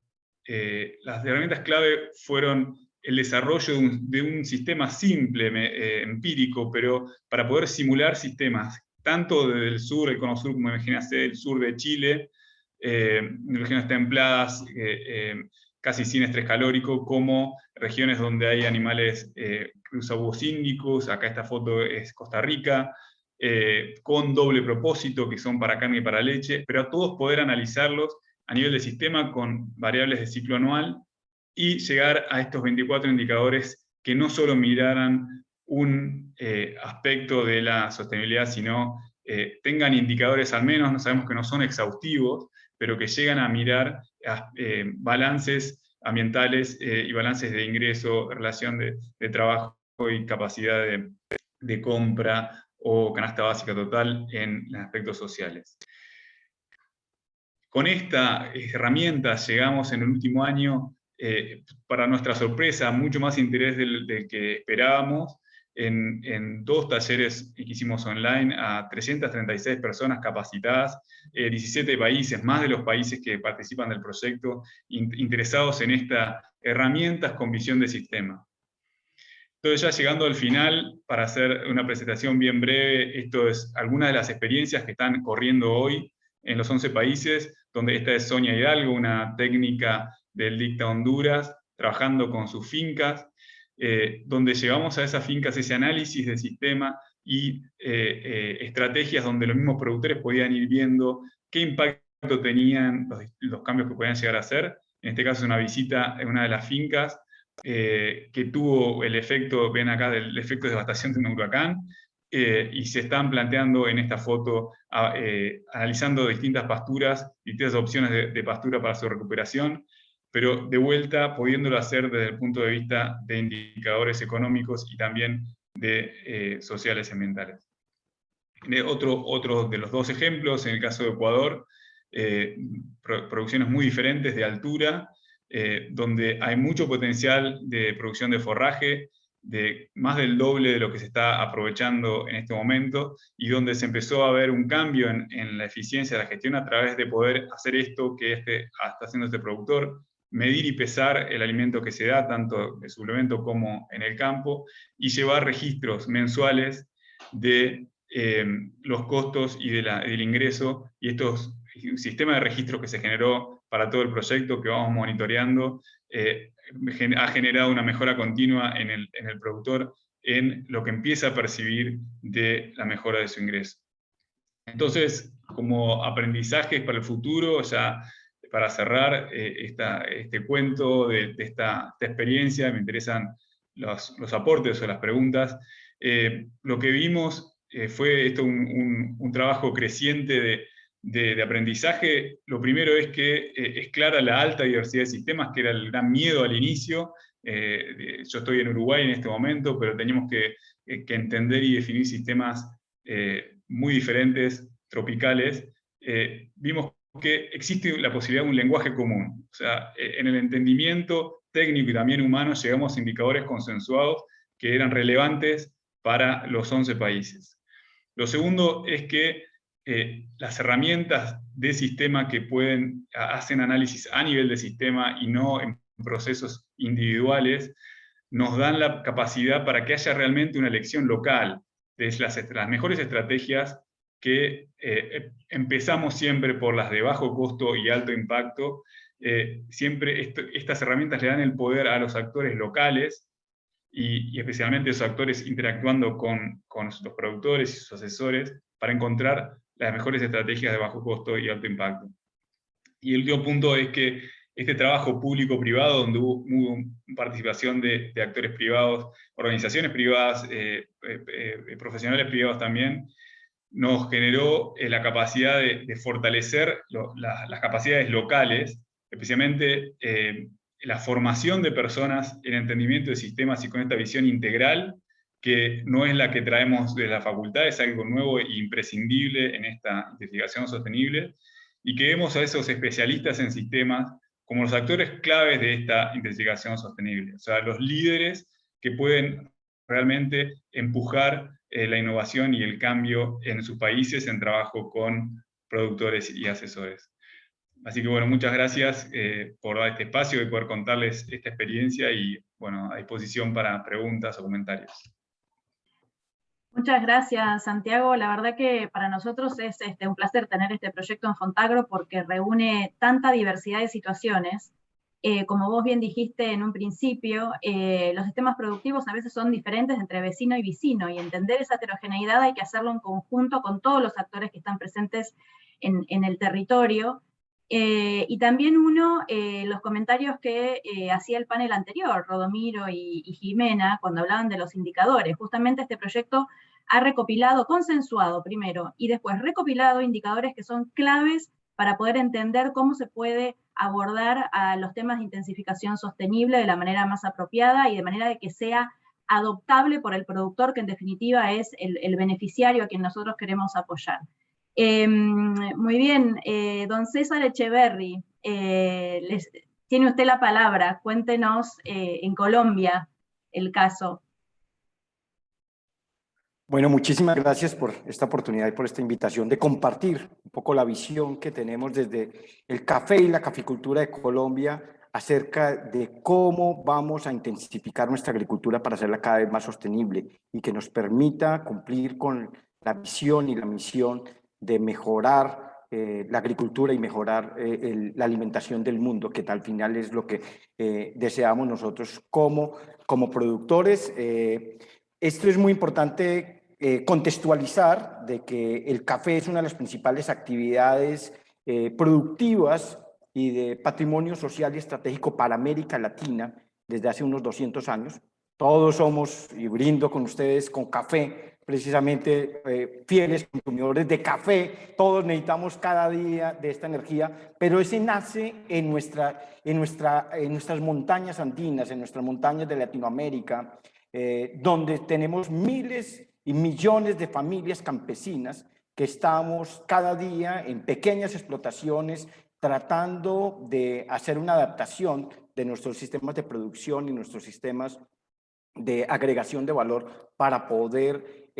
Las herramientas clave fueron el desarrollo de un sistema simple, empírico, pero para poder simular sistemas, tanto desde el sur, el cono sur, como imagínense, el sur de Chile, en regiones templadas, casi sin estrés calórico, como regiones donde hay animales cruzabús índicos, acá esta foto es Costa Rica, con doble propósito, que son para carne y para leche, pero a todos poder analizarlos a nivel de sistema con variables de ciclo anual, y llegar a estos 24 indicadores que no solo miraran un aspecto de la sostenibilidad, sino tengan indicadores al menos, no sabemos que no son exhaustivos, pero que llegan a mirar balances ambientales y balances de ingreso, relación de trabajo y capacidad de compra o canasta básica total en aspectos sociales. Con esta herramienta llegamos en el último año, para nuestra sorpresa, mucho más interés del que esperábamos, en 2 talleres que hicimos online a 336 personas capacitadas, 17 países, más de los países que participan del proyecto, interesados en estas herramientas con visión de sistema. Entonces, ya llegando al final, para hacer una presentación bien breve, esto es algunas de las experiencias que están corriendo hoy en los 11 países, donde esta es Sonia Hidalgo, una técnica del DICTA Honduras, trabajando con sus fincas, donde llevamos a esas fincas ese análisis de sistema y estrategias donde los mismos productores podían ir viendo qué impacto tenían los cambios que podían llegar a hacer. En este caso es una visita en una de las fincas, que tuvo el efecto, ven acá, del efecto de devastación de un huracán, y se están planteando en esta foto, analizando distintas pasturas, distintas opciones de pastura para su recuperación, pero de vuelta pudiéndolo hacer desde el punto de vista de indicadores económicos y también de sociales y ambientales. Otro de los 2 ejemplos, en el caso de Ecuador, producciones muy diferentes de altura, donde hay mucho potencial de producción de forraje, de más del doble de lo que se está aprovechando en este momento, y donde se empezó a ver un cambio en la eficiencia de la gestión a través de poder hacer esto que está haciendo este productor, medir y pesar el alimento que se da, tanto de suplemento como en el campo, y llevar registros mensuales de los costos y del ingreso, y estos sistemas de registros que se generó para todo el proyecto, que vamos monitoreando, ha generado una mejora continua en el productor, en lo que empieza a percibir de la mejora de su ingreso. Entonces, como aprendizajes para el futuro, ya para cerrar este cuento de esta experiencia, me interesan los aportes o las preguntas. Lo que vimos fue esto un trabajo creciente de aprendizaje. Lo primero es que es clara la alta diversidad de sistemas, que era el gran miedo al inicio. Yo estoy en Uruguay en este momento, pero teníamos que entender y definir sistemas muy diferentes, tropicales. Vimos que existe la posibilidad de un lenguaje común. O sea, en el entendimiento técnico y también humano llegamos a indicadores consensuados que eran relevantes para los 11 países. Lo segundo es que las herramientas de sistema que hacen análisis a nivel de sistema y no en procesos individuales, nos dan la capacidad para que haya realmente una elección local de las mejores estrategias, que empezamos siempre por las de bajo costo y alto impacto. Siempre estas herramientas le dan el poder a los actores locales, y especialmente esos actores interactuando con los productores y sus asesores, para encontrar las mejores estrategias de bajo costo y alto impacto. Y el último punto es que este trabajo público-privado, donde hubo participación de actores privados, organizaciones privadas, profesionales privados también, nos generó la capacidad de fortalecer las capacidades locales, especialmente la formación de personas, el entendimiento de sistemas y con esta visión integral, que no es la que traemos de la facultad, es algo nuevo e imprescindible en esta investigación sostenible, y que vemos a esos especialistas en sistemas como los actores claves de esta investigación sostenible, o sea, los líderes que pueden realmente empujar la innovación y el cambio en sus países en trabajo con productores y asesores. Así que bueno, muchas gracias por dar este espacio y poder contarles esta experiencia y bueno, a disposición para preguntas o comentarios. Muchas gracias, Santiago. La verdad que para nosotros es un placer tener este proyecto en Fontagro porque reúne tanta diversidad de situaciones. Como vos bien dijiste en un principio, los sistemas productivos a veces son diferentes entre vecino y vecino, y entender esa heterogeneidad hay que hacerlo en conjunto con todos los actores que están presentes en el territorio. Y también los comentarios que hacía el panel anterior, Rodomiro y Jimena, cuando hablaban de los indicadores. Justamente este proyecto ha recopilado, consensuado primero, y después recopilado indicadores que son claves para poder entender cómo se puede abordar a los temas de intensificación sostenible de la manera más apropiada y de manera de que sea adoptable por el productor, que en definitiva es el beneficiario a quien nosotros queremos apoyar. Muy bien, don César Echeverry, tiene usted la palabra. Cuéntenos en Colombia el caso. Bueno, muchísimas gracias por esta oportunidad y por esta invitación de compartir un poco la visión que tenemos desde el café y la caficultura de Colombia acerca de cómo vamos a intensificar nuestra agricultura para hacerla cada vez más sostenible y que nos permita cumplir con la visión y la misión de mejorar la agricultura y mejorar la alimentación del mundo, que al final es lo que deseamos nosotros como productores. Esto es muy importante contextualizar de que el café es una de las principales actividades productivas y de patrimonio social y estratégico para América Latina desde hace unos 200 años. Todos somos, y brindo con ustedes, con café, precisamente fieles consumidores de café. Todos necesitamos cada día de esta energía, pero ese nace en nuestras montañas andinas, en nuestras montañas de Latinoamérica, donde tenemos miles y millones de familias campesinas que estamos cada día en pequeñas explotaciones tratando de hacer una adaptación de nuestros sistemas de producción y nuestros sistemas de agregación de valor para poder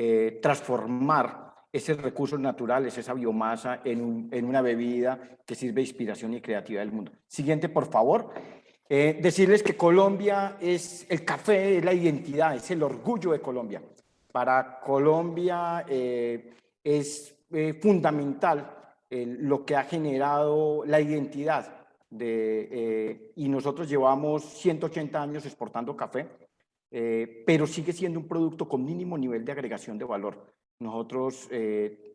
transformar esos recursos naturales, esa biomasa, en una bebida que sirve de inspiración y creatividad del mundo. Siguiente, por favor. Decirles que Colombia el café es la identidad, es el orgullo de Colombia. Para Colombia es fundamental lo que ha generado la identidad y nosotros llevamos 180 años exportando café, pero sigue siendo un producto con mínimo nivel de agregación de valor. Nosotros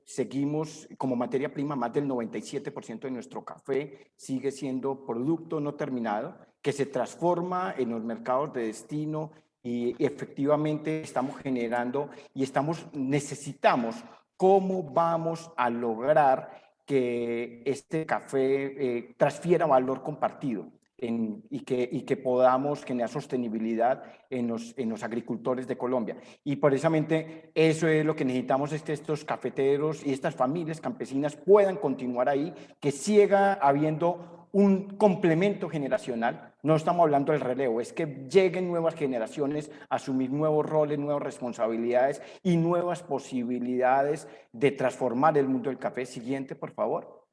seguimos como materia prima, más del 97% de nuestro café sigue siendo producto no terminado, que se transforma en los mercados de destino y efectivamente estamos generando y necesitamos cómo vamos a lograr que este café transfiera valor compartido y que podamos generar sostenibilidad en los agricultores de Colombia. Y precisamente eso es lo que necesitamos, que estos cafeteros y estas familias campesinas puedan continuar ahí, que siga habiendo un complemento generacional. No estamos hablando del relevo, es que lleguen nuevas generaciones a asumir nuevos roles, nuevas responsabilidades y nuevas posibilidades de transformar el mundo del café. Siguiente, por favor.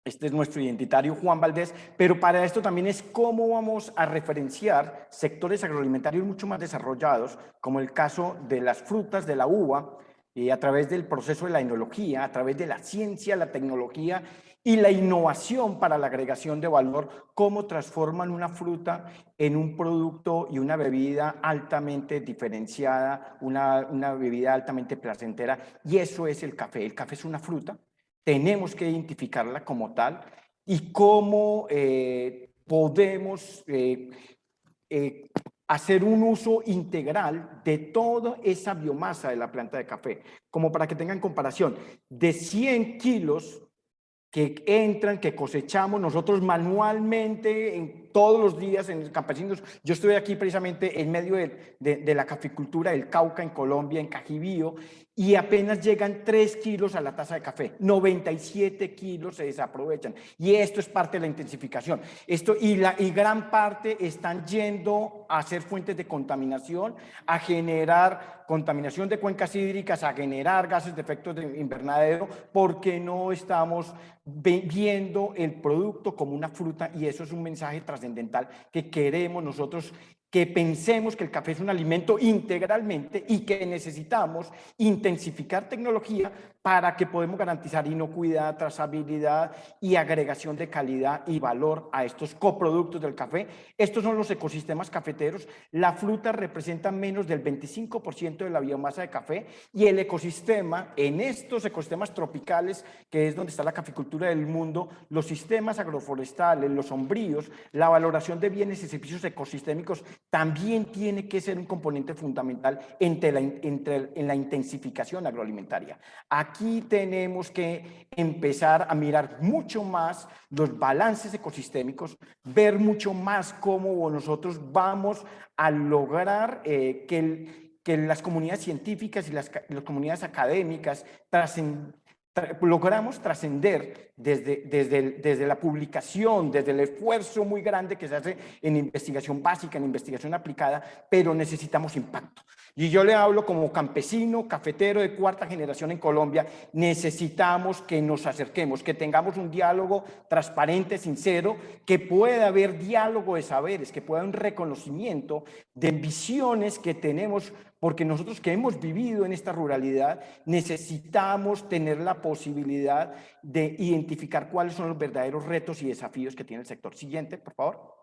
Este es nuestro identitario, Juan Valdés, pero para esto también es cómo vamos a referenciar sectores agroalimentarios mucho más desarrollados, como el caso de las frutas, de la uva, a través del proceso de la enología, a través de la ciencia, la tecnología y la innovación para la agregación de valor, cómo transforman una fruta en un producto y una bebida altamente diferenciada, una bebida altamente placentera, y eso es el café. El café es una fruta, tenemos que identificarla como tal y cómo podemos hacer un uso integral de toda esa biomasa de la planta de café. Como para que tengan comparación, de 100 kilos que entran, que cosechamos nosotros manualmente todos los días en campesinos. Yo estoy aquí precisamente en medio de la caficultura del Cauca en Colombia, en Cajibío, y apenas llegan 3 kilos a la taza de café, 97 kilos se desaprovechan. Y esto es parte de la intensificación. Y gran parte están yendo a hacer fuentes de contaminación, a generar contaminación de cuencas hídricas, a generar gases de efecto de invernadero, porque no estamos viendo el producto como una fruta, y eso es un mensaje trascendental que queremos nosotros, que pensemos que el café es un alimento integralmente y que necesitamos intensificar tecnología para que podamos garantizar inocuidad, trazabilidad y agregación de calidad y valor a estos coproductos del café. Estos son los ecosistemas cafeteros. La fruta representa menos del 25% de la biomasa de café, y el ecosistema, en estos ecosistemas tropicales, que es donde está la caficultura del mundo, los sistemas agroforestales, los sombríos, la valoración de bienes y servicios ecosistémicos también tiene que ser un componente fundamental en la intensificación agroalimentaria. Aquí tenemos que empezar a mirar mucho más los balances ecosistémicos, ver mucho más cómo nosotros vamos a lograr que las comunidades científicas y las comunidades académicas logramos trascender desde la publicación, desde el esfuerzo muy grande que se hace en investigación básica, en investigación aplicada, pero necesitamos impacto. Y yo le hablo como campesino, cafetero de 4ª generación en Colombia. Necesitamos que nos acerquemos, que tengamos un diálogo transparente, sincero, que pueda haber diálogo de saberes, que pueda haber un reconocimiento de visiones que tenemos, porque nosotros que hemos vivido en esta ruralidad necesitamos tener la posibilidad de identificar cuáles son los verdaderos retos y desafíos que tiene el sector. Siguiente, por favor.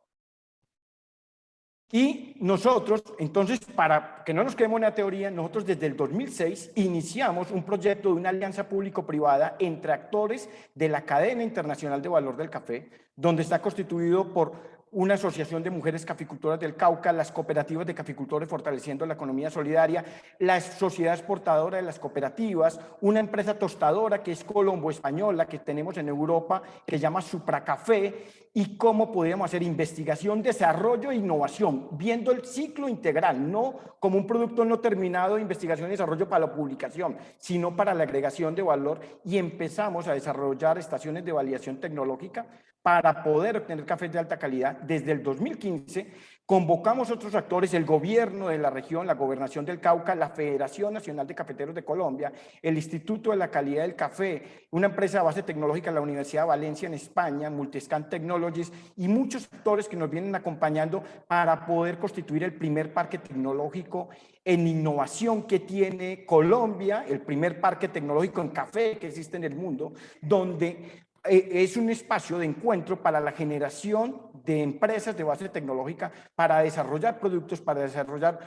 Y nosotros, entonces, para que no nos quedemos en la teoría, nosotros desde el 2006 iniciamos un proyecto de una alianza público-privada entre actores de la cadena internacional de valor del café, donde está constituido por una asociación de mujeres caficultoras del Cauca, las cooperativas de caficultores fortaleciendo la economía solidaria, la sociedad exportadora de las cooperativas, una empresa tostadora que es colombo-española que tenemos en Europa, que se llama Supracafé, y cómo podríamos hacer investigación, desarrollo e innovación, viendo el ciclo integral, no como un producto no terminado de investigación y desarrollo para la publicación, sino para la agregación de valor, y empezamos a desarrollar estaciones de validación tecnológica para poder obtener cafés de alta calidad. Desde el 2015 convocamos otros actores, el gobierno de la región, la Gobernación del Cauca, la Federación Nacional de Cafeteros de Colombia, el Instituto de la Calidad del Café, una empresa de base tecnológica, la Universidad de Valencia en España, Multiscan Technologies, y muchos actores que nos vienen acompañando para poder constituir el primer parque tecnológico en innovación que tiene Colombia, el primer parque tecnológico en café que existe en el mundo, donde es un espacio de encuentro para la generación de empresas de base tecnológica, para desarrollar productos, para desarrollar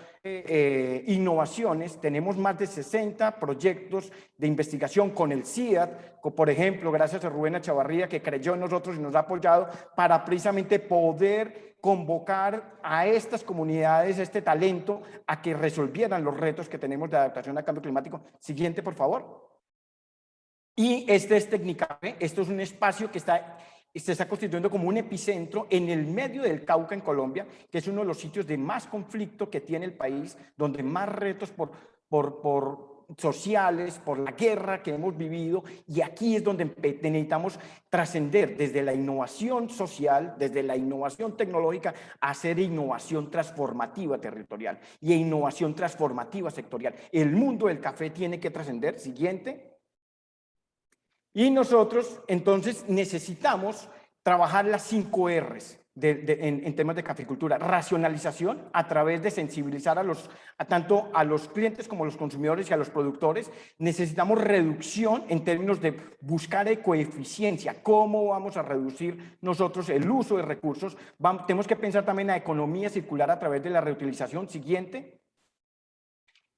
innovaciones. Tenemos más de 60 proyectos de investigación con el CIAT, por ejemplo, gracias a Rubén Echavarría, que creyó en nosotros y nos ha apoyado para precisamente poder convocar a estas comunidades, este talento, a que resolvieran los retos que tenemos de adaptación al cambio climático. Siguiente, por favor. Y este es Tecnicafé. Esto es un espacio que se está constituyendo como un epicentro en el medio del Cauca en Colombia, que es uno de los sitios de más conflicto que tiene el país, donde más retos por sociales, por la guerra que hemos vivido, y aquí es donde necesitamos trascender desde la innovación social, desde la innovación tecnológica, a hacer innovación transformativa territorial y innovación transformativa sectorial. El mundo del café tiene que trascender. Siguiente. Y nosotros, entonces, necesitamos trabajar las 5 R's en temas de caficultura. Racionalización, a través de sensibilizar tanto a los clientes como a los consumidores y a los productores. Necesitamos reducción en términos de buscar ecoeficiencia. ¿Cómo vamos a reducir nosotros el uso de recursos? Tenemos que pensar también en la economía circular a través de la reutilización. Siguiente.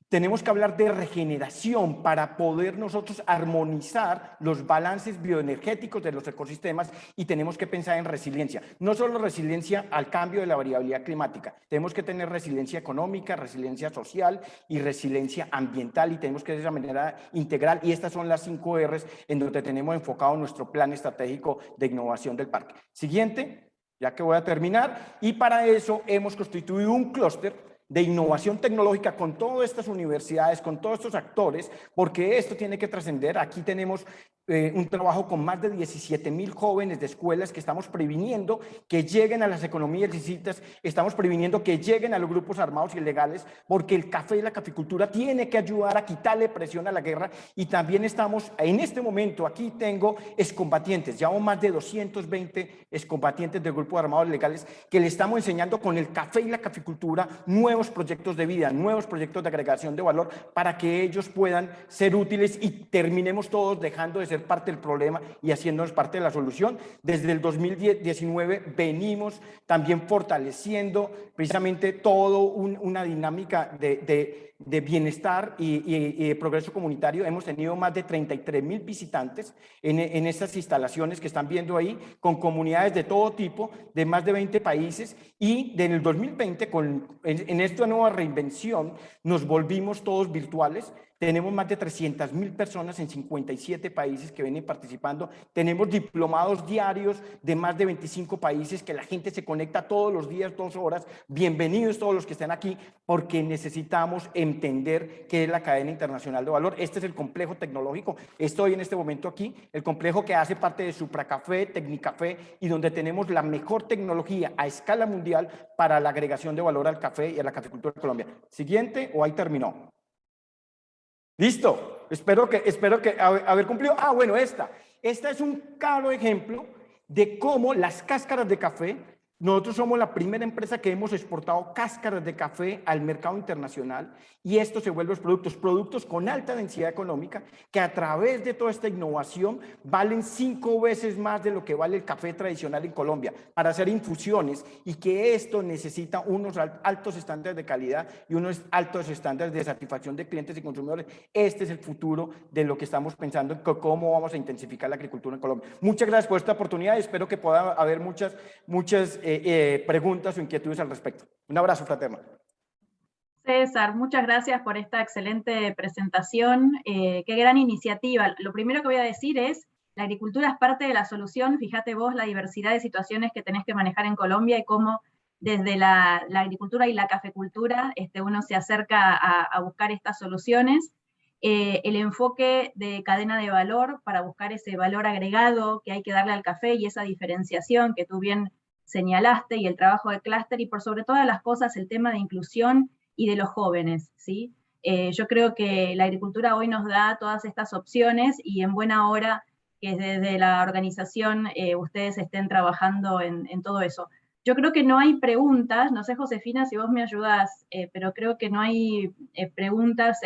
Tenemos que hablar de regeneración para poder nosotros armonizar los balances bioenergéticos de los ecosistemas, y tenemos que pensar en resiliencia. No solo resiliencia al cambio de la variabilidad climática, tenemos que tener resiliencia económica, resiliencia social y resiliencia ambiental, y tenemos que de esa manera integral, y estas son las 5 R's en donde tenemos enfocado nuestro plan estratégico de innovación del parque. Siguiente, ya que voy a terminar, y para eso hemos constituido un clúster de innovación tecnológica con todas estas universidades, con todos estos actores, porque esto tiene que trascender. Aquí tenemos un trabajo con más de 17.000 jóvenes de escuelas que estamos previniendo que lleguen a las economías ilícitas, estamos previniendo que lleguen a los grupos armados ilegales, porque el café y la caficultura tiene que ayudar a quitarle presión a la guerra. Y también estamos, en este momento, aquí tengo excombatientes, llevamos más de 220 excombatientes del grupo armados ilegales que le estamos enseñando con el café y la caficultura nuevos proyectos de vida, nuevos proyectos de agregación de valor para que ellos puedan ser útiles y terminemos todos dejando de ser parte del problema y haciéndonos parte de la solución. Desde el 2019 venimos también fortaleciendo precisamente todo una dinámica de bienestar y progreso comunitario. Hemos tenido más de 33.000 visitantes en estas instalaciones que están viendo ahí, con comunidades de todo tipo, de más de 20 países, y en el 2020, en esta nueva reinvención, nos volvimos todos virtuales. Tenemos más de 300.000 personas en 57 países que vienen participando. Tenemos diplomados diarios de más de 25 países que la gente se conecta todos los días, 2 horas. Bienvenidos todos los que estén aquí, porque necesitamos entender qué es la cadena internacional de valor. Este es el complejo tecnológico. Estoy en este momento aquí, el complejo que hace parte de Supracafé, Tecnicafé, y donde tenemos la mejor tecnología a escala mundial para la agregación de valor al café y a la caficultura de Colombia. Siguiente, o ahí terminó. Listo, espero que haber cumplido. Bueno, esta es un claro ejemplo de cómo las cáscaras de café, nosotros somos la primera empresa que hemos exportado cáscaras de café al mercado internacional, y esto se vuelve productos con alta densidad económica, que a través de toda esta innovación valen 5 veces más de lo que vale el café tradicional en Colombia para hacer infusiones, y que esto necesita unos altos estándares de calidad y unos altos estándares de satisfacción de clientes y consumidores. Este es el futuro de lo que estamos pensando en cómo vamos a intensificar la agricultura en Colombia. Muchas gracias por esta oportunidad y espero que pueda haber muchas preguntas o inquietudes al respecto. Un abrazo fraterno. César, muchas gracias por esta excelente presentación. Qué gran iniciativa. Lo primero que voy a decir es, la agricultura es parte de la solución. Fíjate vos la diversidad de situaciones que tenés que manejar en Colombia y cómo desde la agricultura y la cafecultura uno se acerca a buscar estas soluciones. El enfoque de cadena de valor para buscar ese valor agregado que hay que darle al café y esa diferenciación que tú bien señalaste, y el trabajo de clúster, y por sobre todas las cosas el tema de inclusión y de los jóvenes, ¿sí? Yo creo que la agricultura hoy nos da todas estas opciones, y en buena hora que desde la organización ustedes estén trabajando en todo eso. Yo creo que no hay preguntas, no sé, Josefina, si vos me ayudás, pero creo que no hay preguntas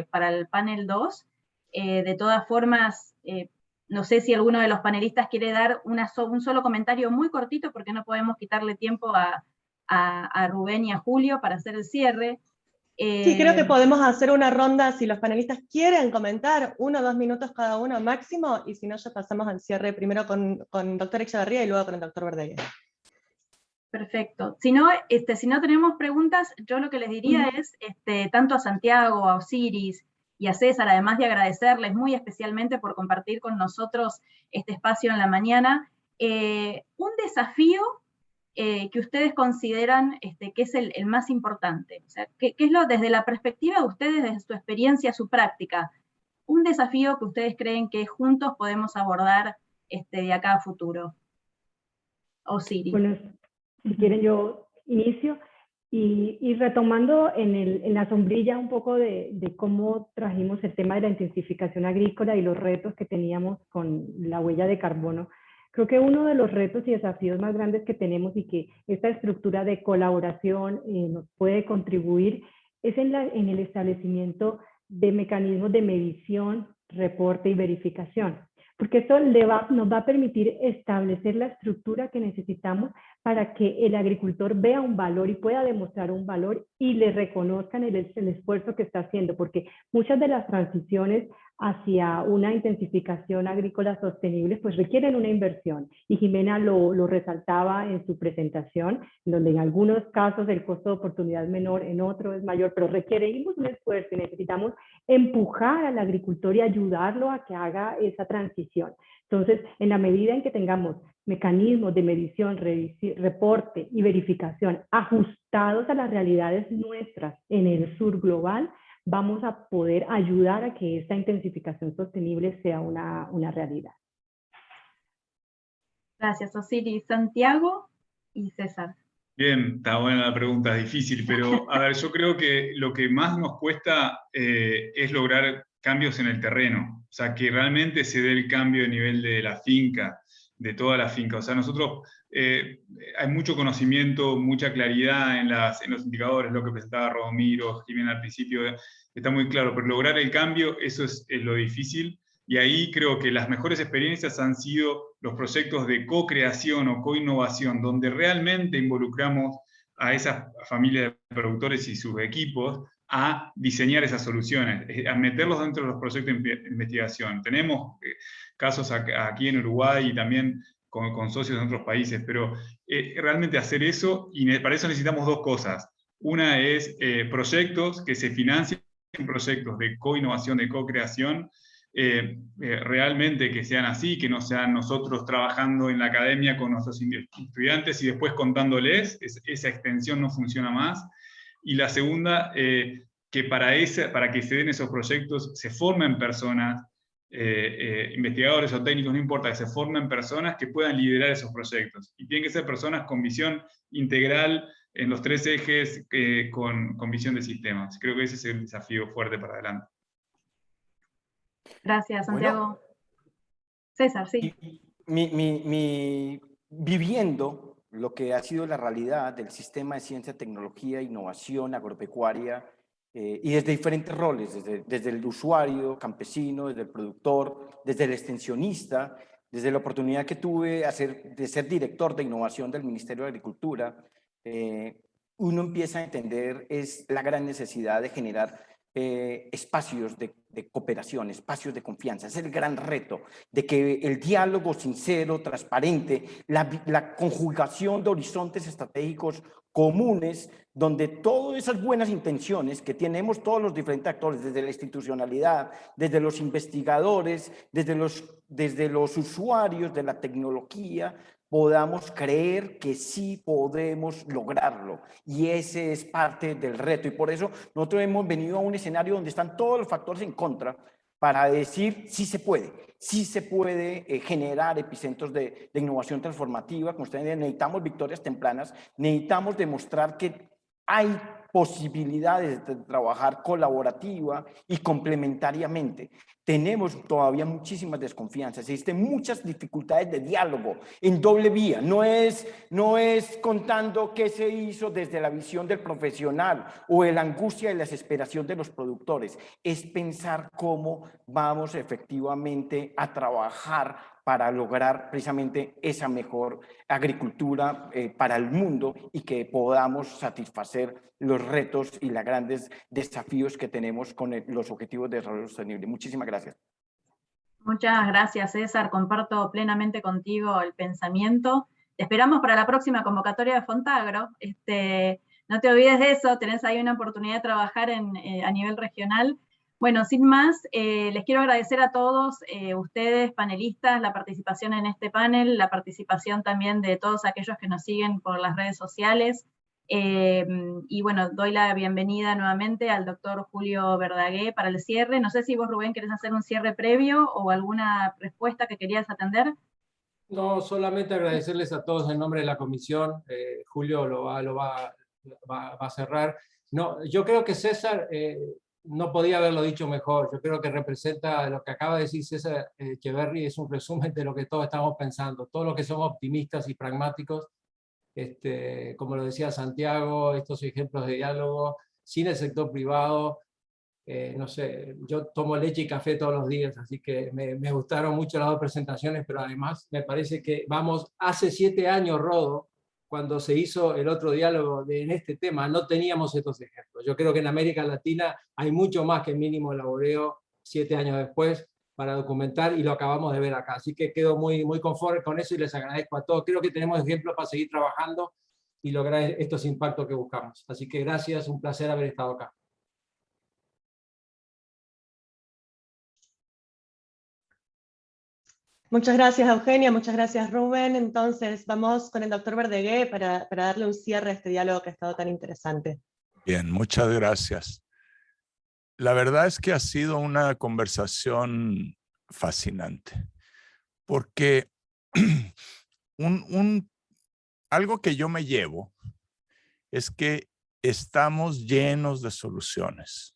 para el panel 2. De todas formas, no sé si alguno de los panelistas quiere dar un solo comentario muy cortito, porque no podemos quitarle tiempo a Rubén y a Julio para hacer el cierre. Sí, creo que podemos hacer una ronda, si los panelistas quieren comentar, 1 o 2 minutos cada uno máximo, y si no, ya pasamos al cierre primero con el doctor Echeverría y luego con el doctor Verdeguer. Perfecto. Si no tenemos preguntas, yo lo que les diría es, tanto a Santiago, a Osiris y a César, además de agradecerles muy especialmente por compartir con nosotros este espacio en la mañana, un desafío que ustedes consideran que es el más importante. O sea, ¿qué es desde la perspectiva de ustedes, desde su experiencia, su práctica, un desafío que ustedes creen que juntos podemos abordar de acá a futuro? Osiris. Bueno, si quieren yo inicio, y retomando en la sombrilla un poco de cómo trajimos el tema de la intensificación agrícola y los retos que teníamos con la huella de carbono. Creo que uno de los retos y desafíos más grandes que tenemos, y que esta estructura de colaboración nos puede contribuir, es en el establecimiento de mecanismos de medición, reporte y verificación. porque eso nos va a permitir establecer la estructura que necesitamos para que el agricultor vea un valor y pueda demostrar un valor y le reconozcan el esfuerzo que está haciendo, porque muchas de las transiciones hacia una intensificación agrícola sostenible pues requieren una inversión, y Jimena lo resaltaba en su presentación, donde en algunos casos el costo de oportunidad es menor, en otros es mayor, pero requerimos un esfuerzo y necesitamos empujar al agricultor y ayudarlo a que haga esa transición. Entonces, en la medida en que tengamos mecanismos de medición, reporte y verificación ajustados a las realidades nuestras en el sur global, vamos a poder ayudar a que esta intensificación sostenible sea una realidad. Gracias, Osiris. Santiago y César. Bien, está buena la pregunta, es difícil, pero a ver, yo creo que lo que más nos cuesta es lograr cambios en el terreno, o sea, que realmente se dé el cambio a nivel de la finca, de toda la finca. O sea, nosotros, hay mucho conocimiento, mucha claridad en los indicadores, lo que presentaba Romiro, Jimena al principio, está muy claro, pero lograr el cambio, eso es lo difícil. Y ahí creo que las mejores experiencias han sido los proyectos de co-creación o co-innovación, donde realmente involucramos a esa familia de productores y sus equipos a diseñar esas soluciones, a meterlos dentro de los proyectos de investigación. Tenemos casos aquí en Uruguay y también con socios de otros países, pero realmente hacer eso, y para eso necesitamos dos cosas. Una es proyectos que se financien, proyectos de co-innovación, de co-creación, realmente que sean así, que no sean nosotros trabajando en la academia con nuestros estudiantes y después contándoles, esa extensión no funciona más. Y la segunda, que para que se den esos proyectos se formen personas, investigadores o técnicos, no importa, que se formen personas que puedan liderar esos proyectos. Y tienen que ser personas con visión integral en los tres ejes, con visión de sistemas. Creo que ese es el desafío fuerte para adelante. Gracias, Santiago. Bueno, César, sí. Viviendo lo que ha sido la realidad del sistema de ciencia, tecnología, innovación agropecuaria, y desde diferentes roles, desde el usuario, campesino, desde el productor, desde el extensionista, desde la oportunidad que tuve de ser director de innovación del Ministerio de Agricultura, uno empieza a entender la gran necesidad de generar espacios de cooperación, espacios de confianza. Es el gran reto de que el diálogo sincero, transparente, la conjugación de horizontes estratégicos comunes, donde todas esas buenas intenciones que tenemos todos los diferentes actores, desde la institucionalidad, desde los investigadores, desde los usuarios de la tecnología, podamos creer que sí podemos lograrlo. Y ese es parte del reto. Y por eso nosotros hemos venido a un escenario donde están todos los factores en contra para decir sí se puede generar epicentros de innovación transformativa. Como ustedes necesitamos victorias tempranas, necesitamos demostrar que hay posibilidades de trabajar colaborativa y complementariamente. Tenemos todavía muchísimas desconfianzas, existen muchas dificultades de diálogo en doble vía. No es contando qué se hizo desde la visión del profesional o la angustia y la desesperación de los productores. Es pensar cómo vamos efectivamente a trabajar para lograr precisamente esa mejor agricultura para el mundo y que podamos satisfacer los retos y los grandes desafíos que tenemos con los objetivos de desarrollo sostenible. Muchísimas gracias. Muchas gracias, César. Comparto plenamente contigo el pensamiento. Te esperamos para la próxima convocatoria de Fontagro. No te olvides de eso, tenés ahí una oportunidad de trabajar a nivel regional. Bueno, sin más, les quiero agradecer a todos ustedes, panelistas, la participación en este panel, la participación también de todos aquellos que nos siguen por las redes sociales. Y bueno, doy la bienvenida nuevamente al doctor Julio Verdaguer para el cierre. No sé si vos, Rubén, querés hacer un cierre previo o alguna respuesta que querías atender. No, solamente agradecerles a todos en nombre de la comisión. Julio lo va a cerrar. No, yo creo que César no podía haberlo dicho mejor. Yo creo que representa lo que acaba de decir César Echeverry, es un resumen de lo que todos estamos pensando. Todos los que somos optimistas y pragmáticos, como lo decía Santiago, estos ejemplos de diálogo sin el sector privado, no sé, yo tomo leche y café todos los días, así que me gustaron mucho las dos presentaciones, pero además me parece que vamos, hace 7 años, Rodo, cuando se hizo el otro diálogo en este tema, no teníamos estos ejemplos. Yo creo que en América Latina hay mucho más que mínimo laboreo 7 años después para documentar, y lo acabamos de ver acá. Así que quedo muy conforme con eso y les agradezco a todos. Creo que tenemos ejemplos para seguir trabajando y lograr estos impactos que buscamos. Así que gracias, un placer haber estado acá. Muchas gracias, Eugenia, muchas gracias, Rubén. Entonces, vamos con el doctor Verdegué para darle un cierre a este diálogo que ha estado tan interesante. Bien, muchas gracias. La verdad es que ha sido una conversación fascinante, porque algo que yo me llevo es que estamos llenos de soluciones.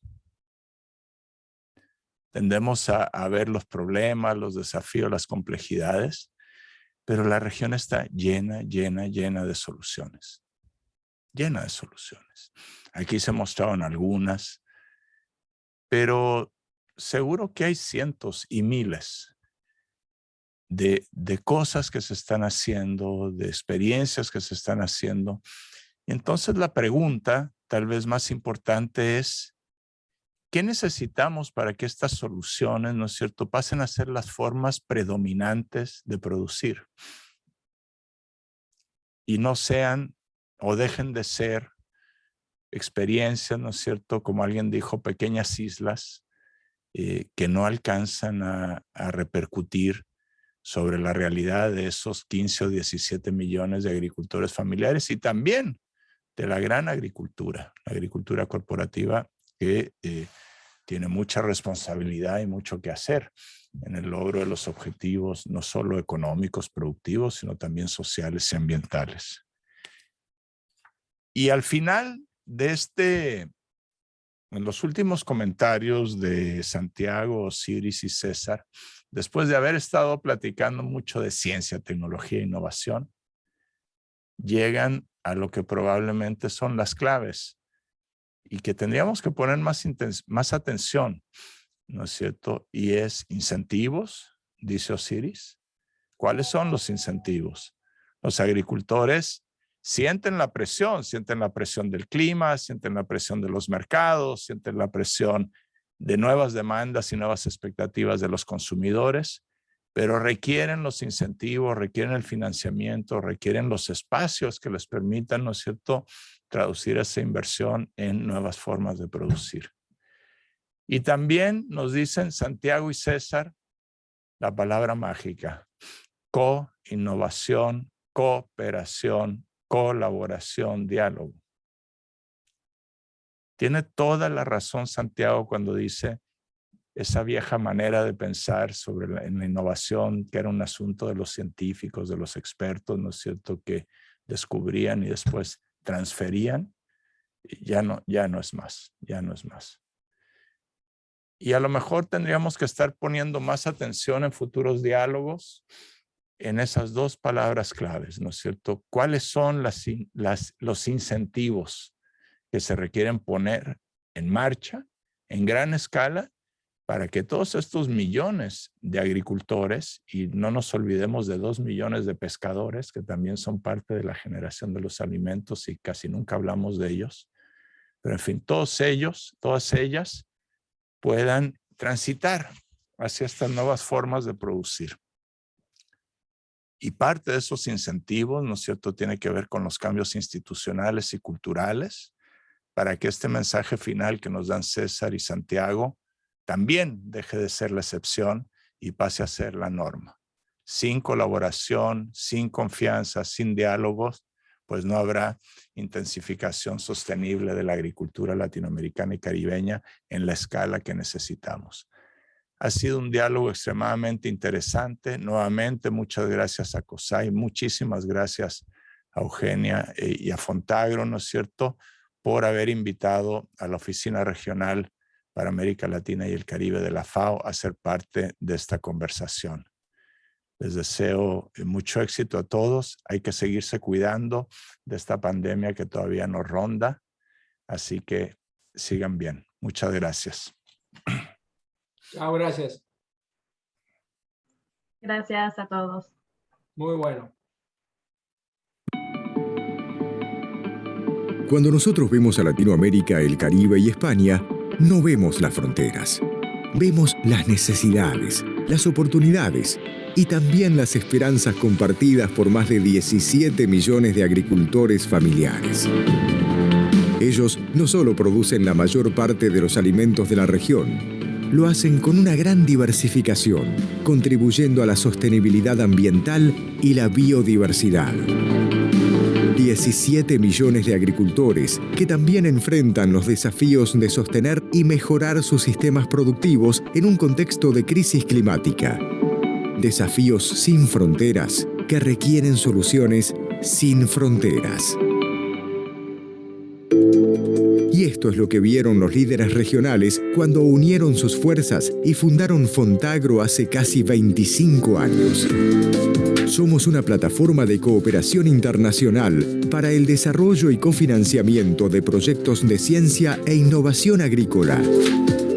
Tendemos a ver los problemas, los desafíos, las complejidades, pero la región está llena de soluciones. Llena de soluciones. Aquí se mostraron algunas, pero seguro que hay cientos y miles de cosas que se están haciendo, de experiencias que se están haciendo. Y entonces la pregunta, tal vez más importante, es ¿qué necesitamos para que estas soluciones, ¿no es cierto?, pasen a ser las formas predominantes de producir y no sean o dejen de ser experiencias, ¿no es cierto?, como alguien dijo, pequeñas islas que no alcanzan a repercutir sobre la realidad de esos 15 o 17 millones de agricultores familiares y también de la gran agricultura, la agricultura corporativa que tiene mucha responsabilidad y mucho que hacer en el logro de los objetivos, no solo económicos, productivos, sino también sociales y ambientales. Y al final de en los últimos comentarios de Santiago, Osiris y César, después de haber estado platicando mucho de ciencia, tecnología e innovación, llegan a lo que probablemente son las claves y que tendríamos que poner más atención, ¿no es cierto? Y es incentivos, dice Osiris. ¿Cuáles son los incentivos? Los agricultores sienten la presión del clima, sienten la presión de los mercados, sienten la presión de nuevas demandas y nuevas expectativas de los consumidores, pero requieren los incentivos, requieren el financiamiento, requieren los espacios que les permitan, ¿no es cierto?, traducir esa inversión en nuevas formas de producir. Y también nos dicen Santiago y César la palabra mágica: co-innovación, cooperación, colaboración, diálogo. Tiene toda la razón Santiago cuando dice esa vieja manera de pensar sobre en la innovación, que era un asunto de los científicos, de los expertos, ¿no es cierto?, que descubrían y después transferían, ya no es más, ya no es más. Y a lo mejor tendríamos que estar poniendo más atención en futuros diálogos en esas dos palabras claves, ¿no es cierto? ¿Cuáles son los incentivos que se requieren poner en marcha en gran escala para que todos estos millones de agricultores, y no nos olvidemos de 2 millones de pescadores que también son parte de la generación de los alimentos y casi nunca hablamos de ellos, pero en fin, todos ellos, todas ellas puedan transitar hacia estas nuevas formas de producir? Y parte de esos incentivos, ¿no es cierto?, tiene que ver con los cambios institucionales y culturales para que este mensaje final que nos dan César y Santiago también deje de ser la excepción y pase a ser la norma. Sin colaboración, sin confianza, sin diálogos, pues no habrá intensificación sostenible de la agricultura latinoamericana y caribeña en la escala que necesitamos. Ha sido un diálogo extremadamente interesante. Nuevamente, muchas gracias a COSAI, muchísimas gracias a Eugenia y a Fontagro, ¿no es cierto?, por haber invitado a la Oficina Regional para América Latina y el Caribe de la FAO a ser parte de esta conversación. Les deseo mucho éxito a todos. Hay que seguirse cuidando de esta pandemia que todavía nos ronda, así que sigan bien. Muchas gracias. Chao, gracias. Gracias a todos. Muy bueno. Cuando nosotros vemos a Latinoamérica, el Caribe y España, no vemos las fronteras. Vemos las necesidades, las oportunidades y también las esperanzas compartidas por más de 17 millones de agricultores familiares. Ellos no solo producen la mayor parte de los alimentos de la región, lo hacen con una gran diversificación, contribuyendo a la sostenibilidad ambiental y la biodiversidad. 17 millones de agricultores que también enfrentan los desafíos de sostener y mejorar sus sistemas productivos en un contexto de crisis climática. Desafíos sin fronteras que requieren soluciones sin fronteras. Y esto es lo que vieron los líderes regionales cuando unieron sus fuerzas y fundaron Fontagro hace casi 25 años. Somos una plataforma de cooperación internacional para el desarrollo y cofinanciamiento de proyectos de ciencia e innovación agrícola.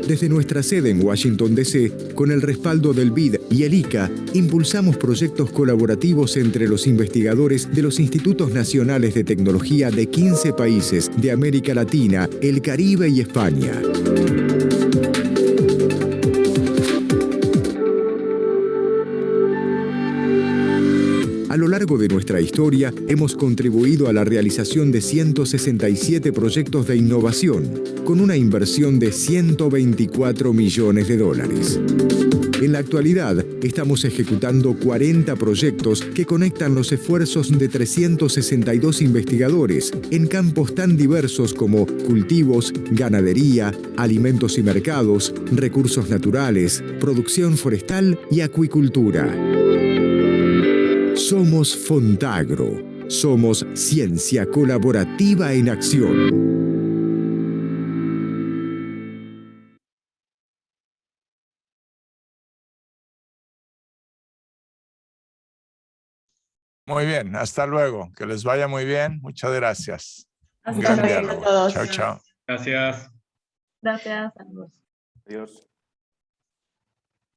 Desde nuestra sede en Washington, D.C., con el respaldo del BID y el ICA, impulsamos proyectos colaborativos entre los investigadores de los Institutos Nacionales de Tecnología de 15 países de América Latina, el Caribe y España. A lo largo de nuestra historia, hemos contribuido a la realización de 167 proyectos de innovación, con una inversión de $124 millones. En la actualidad, estamos ejecutando 40 proyectos que conectan los esfuerzos de 362 investigadores en campos tan diversos como cultivos, ganadería, alimentos y mercados, recursos naturales, producción forestal y acuicultura. Somos Fontagro. Somos ciencia colaborativa en acción. Muy bien, hasta luego. Que les vaya muy bien. Muchas gracias. Un Hasta gran luego a diálogo. todos. Chao, chao. Gracias. Gracias a todos. Adiós.